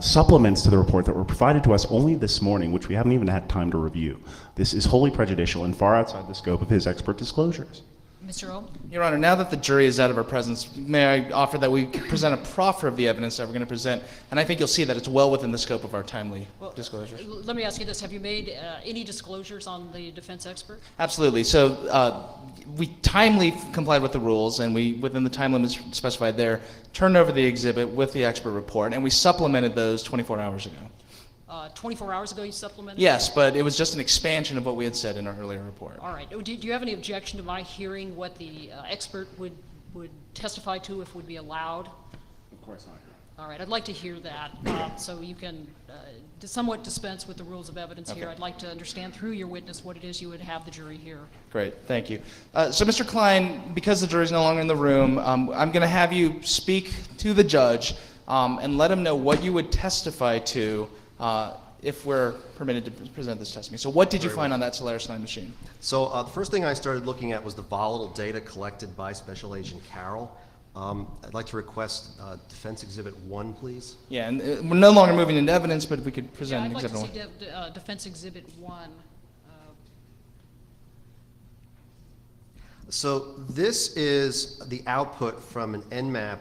supplements to the report that were provided to us only this morning, which we haven't even had time to review. This is wholly prejudicial and far outside the scope of his expert disclosures.
Mr. O?
Your Honor, now that the jury is out of our presence, may I offer that we present a proffer of the evidence that we're going to present, and I think you'll see that it's well within the scope of our timely disclosures.
Let me ask you this. Have you made any disclosures on the defense expert?
Absolutely. So we timely complied with the rules, and we, within the time limits specified there, turned over the exhibit with the expert report, and we supplemented those 24 hours ago.
24 hours ago you supplemented?
Yes, but it was just an expansion of what we had said in our earlier report.
All right. Do you have any objection to my hearing what the expert would testify to if would be allowed?
Of course not.
All right. I'd like to hear that so you can somewhat dispense with the rules of evidence here.
Okay.
I'd like to understand through your witness what it is you would have the jury hear.
Great, thank you. So, Mr. Klein, because the jury's no longer in the room, I'm going to have you speak to the judge and let him know what you would testify to if we're permitted to present this testimony. So what did you find on that Solaris 9 machine?
So the first thing I started looking at was the volatile data collected by Special Agent Carroll. I'd like to request Defense Exhibit 1, please.
Yeah, and we're no longer moving into evidence, but if we could present
I'd like to
Exhibit 1.
see Defense Exhibit 1.
So this is the output from an Nmap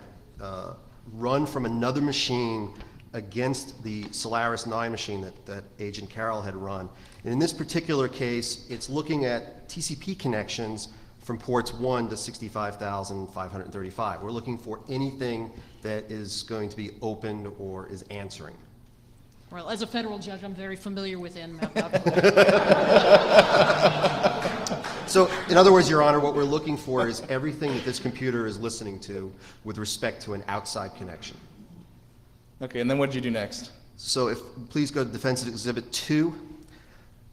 run from another machine against the Solaris 9 machine that Agent Carroll had run. And in this particular case, it's looking at TCP connections from ports 1 to 65,535. We're looking for anything that is going to be opened or is answering.
Well, as a federal judge, I'm very familiar with Nmap.
So, in other words, Your Honor, what we're looking for is everything that this computer is listening to with respect to an outside connection.
Okay, and then what did you do next?
So if please go to Defense Exhibit 2.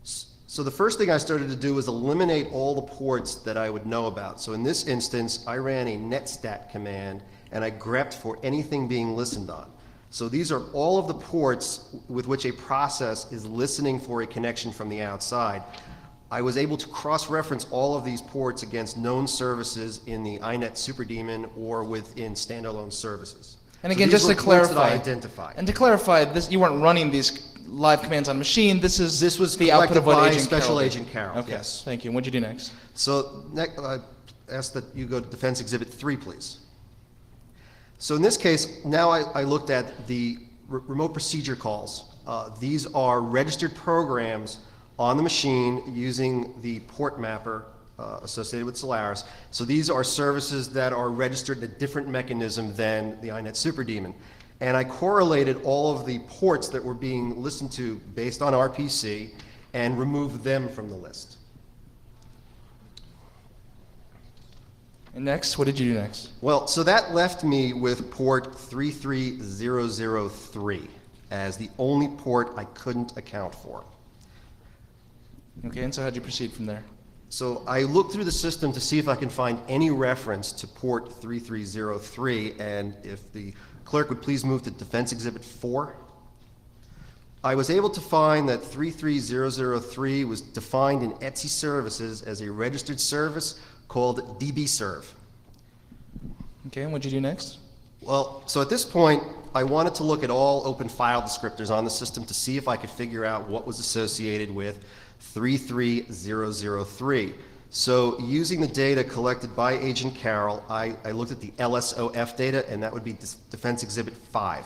So the first thing I started to do was eliminate all the ports that I would know about. So in this instance, I ran a netstat command and I grepped for anything being listened on. So these are all of the ports with which a process is listening for a connection from the outside. I was able to cross-reference all of these ports against known services in the INET SuperDaemon or within standalone services.
And
So
again,
these
just to
were ports that I
clarify,
identified.
and to clarify, this, you weren't running these live commands on machine. This was the output
collected
of what
by
Agent
Special
Carroll did.
Agent Carroll,
Okay,
yes.
thank you. And what'd you do next?
So I ask that you go to Defense Exhibit 3, please. So in this case, now I looked at the remote procedure calls. These are registered programs on the machine using the port mapper associated with Solaris. So these are services that are registered in a different mechanism than the INET SuperDaemon. And I correlated all of the ports that were being listened to based on RPC and removed them from the list.
And next, what did you do next?
Well, so that left me with port 33003 as the only port I couldn't account for.
Okay, and so how'd you proceed from there?
So I looked through the system to see if I can find any reference to port 3303, and if the clerk would please move to Defense Exhibit 4. I was able to find that 33003 was defined in Etsy Services as a registered service called DBServe.
Okay, and what'd you do next?
Well, so at this point, I wanted to look at all open file descriptors on the system to see if I could figure out what was associated with 33003. So using the data collected by Agent Carroll, I looked at the LSOF data, and that would be Defense Exhibit 5.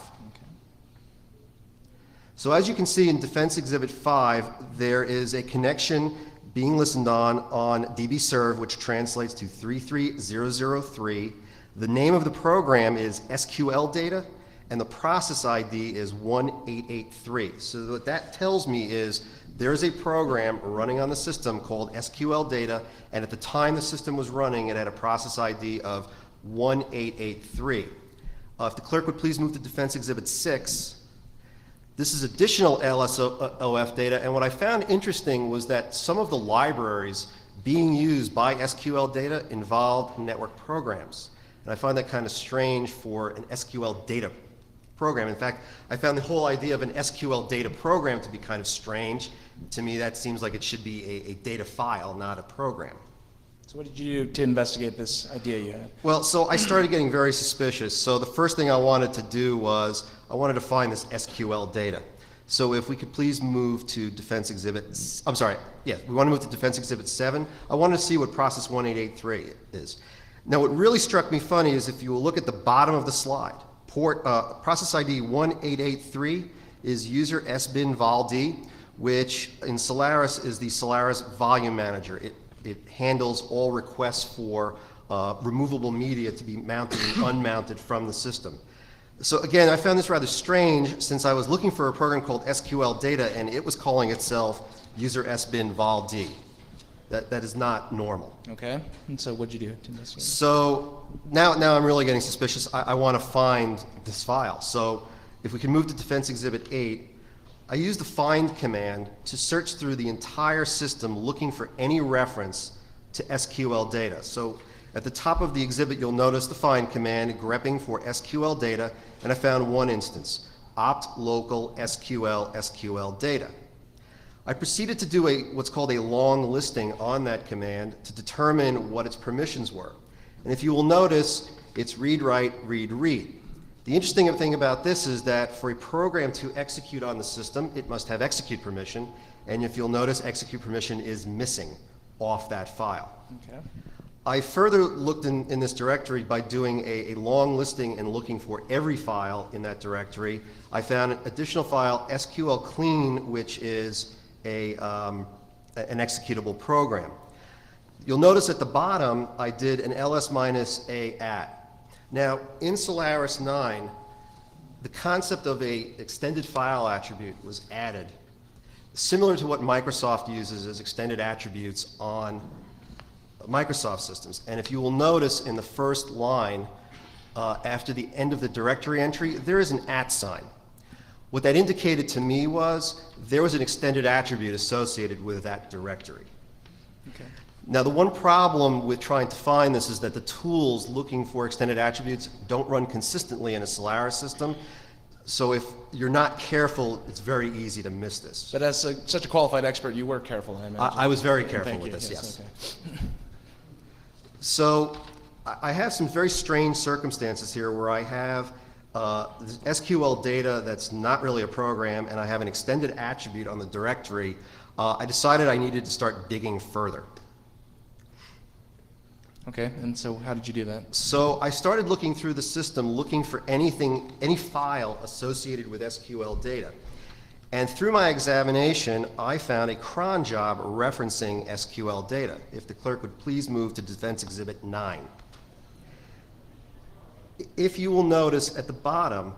So as you can see in Defense Exhibit 5, there is a connection being listened on DBServe, which translates to 33003. The name of the program is SQL data, and the process ID is 1883. So what that tells me is there's a program running on the system called SQL data, and at the time the system was running, it had a process ID of 1883. If the clerk would please move to Defense Exhibit 6. This is additional LSOF data, and what I found interesting was that some of the libraries being used by SQL data involved network programs. And I find that kind of strange for an SQL data program. In fact, I found the whole idea of an SQL data program to be kind of strange. To me, that seems like it should be a data file, not a program.
So what did you do to investigate this idea you had?
Well, so I started getting very suspicious. So the first thing I wanted to do was I wanted to find this SQL data. So if we could please move to Defense Exhibit, I'm sorry, yeah, we want to move to Defense Exhibit 7. I wanted to see what process 1883 is. Now, what really struck me funny is if you will look at the bottom of the slide, process ID 1883 is user sbin vol-d, which in Solaris is the Solaris volume manager. It handles all requests for removable media to be mounted and unmounted from the system. So again, I found this rather strange since I was looking for a program called SQL data and it was calling itself user sbin vol-d. That is not normal.
Okay, and so what'd you do to investigate?
So now I'm really getting suspicious. I want to find this file. So if we can move to Defense Exhibit 8, I used the find command to search through the entire system looking for any reference to SQL data. So at the top of the exhibit, you'll notice the find command grepping for SQL data, and I found one instance, opt local SQL data. I proceeded to do what's called a long listing on that command to determine what its permissions were. And if you will notice, it's read, write, read, read. The interesting thing about this is that for a program to execute on the system, it must have execute permission, and if you'll notice, execute permission is missing off that file.
Okay.
I further looked in this directory by doing a long listing and looking for every file in that directory. I found an additional file, SQL clean, which is an executable program. You'll notice at the bottom, I did an ls-a at. Now, in Solaris 9, the concept of an extended file attribute was added, similar to what Microsoft uses as extended attributes on Microsoft systems. And if you will notice in the first line, after the end of the directory entry, there is an @ sign. What that indicated to me was there was an extended attribute associated with that directory.
Okay.
Now, the one problem with trying to find this is that the tools looking for extended attributes don't run consistently in a Solaris system. So if you're not careful, it's very easy to miss this.
But as such a qualified expert, you were careful, I imagine.
I was very careful
Thank
with
you.
this, yes.
Okay.
So I have some very strange circumstances here where I have SQL data that's not really a program, and I have an extended attribute on the directory. I decided I needed to start digging further.
Okay, and so how did you do that?
So I started looking through the system, looking for anything, any file associated with SQL data. And through my examination, I found a cron job referencing SQL data. If the clerk would please move to Defense Exhibit 9. If you will notice at the bottom,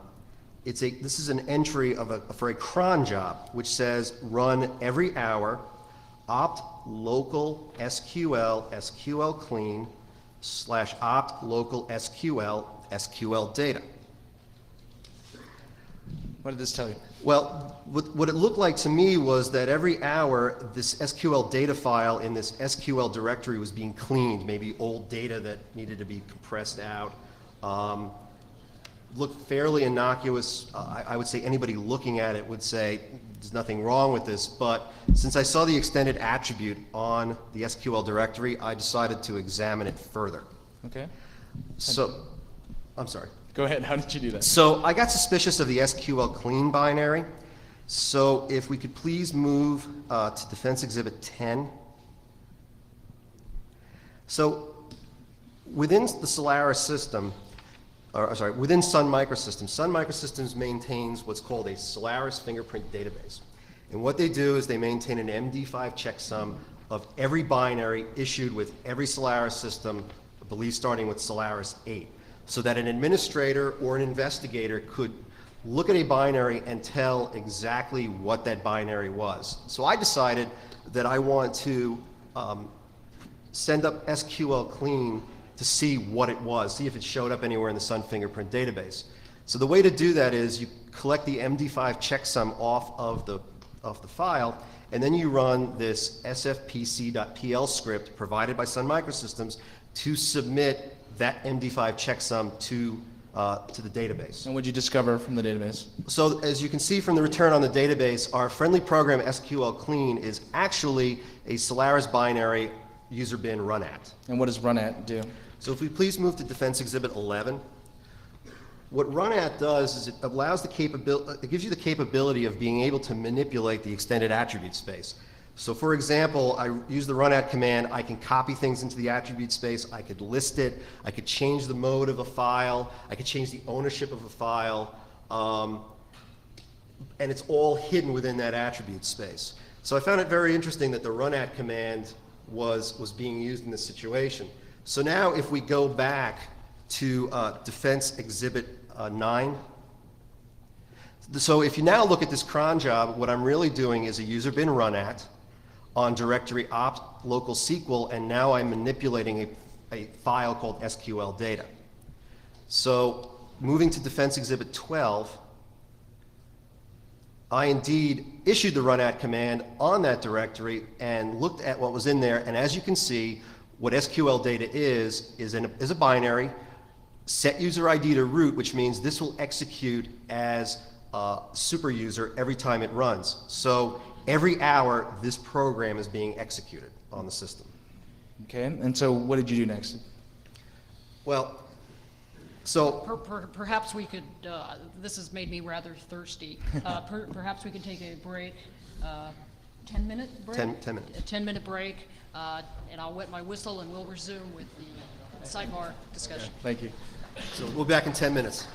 this is an entry for a cron job, which says run every hour, opt local SQL clean / opt local SQL data.
What did this tell you?
Well, what it looked like to me was that every hour, this SQL data file in this SQL directory was being cleaned, maybe old data that needed to be compressed out. Looked fairly innocuous. I would say anybody looking at it would say there's nothing wrong with this, but since I saw the extended attribute on the SQL directory, I decided to examine it further.
Okay.
So, I'm sorry.
Go ahead, how did you do that?
So I got suspicious of the SQL clean binary. So if we could please move to Defense Exhibit 10. So within the Solaris system, within Sun Microsystems, Sun Microsystems maintains what's called a Solaris fingerprint database. And what they do is they maintain an MD5 checksum of every binary issued with every Solaris system, I believe starting with Solaris 8. So that an administrator or an investigator could look at a binary and tell exactly what that binary was. So I decided that I want to send up SQL clean to see what it was, see if it showed up anywhere in the Sun fingerprint database. So the way to do that is you collect the MD5 checksum off of the file, and then you run this sfpc.pl script provided by Sun Microsystems to submit that MD5 checksum to the database.
And what did you discover from the database?
So as you can see from the return on the database, our friendly program SQL clean is actually a Solaris binary user bin runat.
And what does runat do?
So if we please move to Defense Exhibit 11. What runat does is it allows the capability, it gives you the capability of being able to manipulate the extended attribute space. So for example, I use the runat command, I can copy things into the attribute space, I could list it, I could change the mode of a file, I could change the ownership of a file, and it's all hidden within that attribute space. So I found it very interesting that the runat command was being used in this situation. So now if we go back to Defense Exhibit 9, so if you now look at this cron job, what I'm really doing is a user bin runat on directory opt local SQL, and now I'm manipulating a file called SQL data. So moving to Defense Exhibit 12, I indeed issued the runat command on that directory and looked at what was in there, and as you can see, what SQL data is a binary, set user ID to root, which means this will execute as super user every time it runs. So every hour, this program is being executed on the system.
Okay, and so what did you do next?
Well, so
Perhaps we could, this has made me rather thirsty. Perhaps we could take a break, 10-minute break?
10 minutes.
A 10-minute break, and I'll wet my whistle and we'll resume with the sidebar discussion.
Thank you.
So we'll be back in 10 minutes.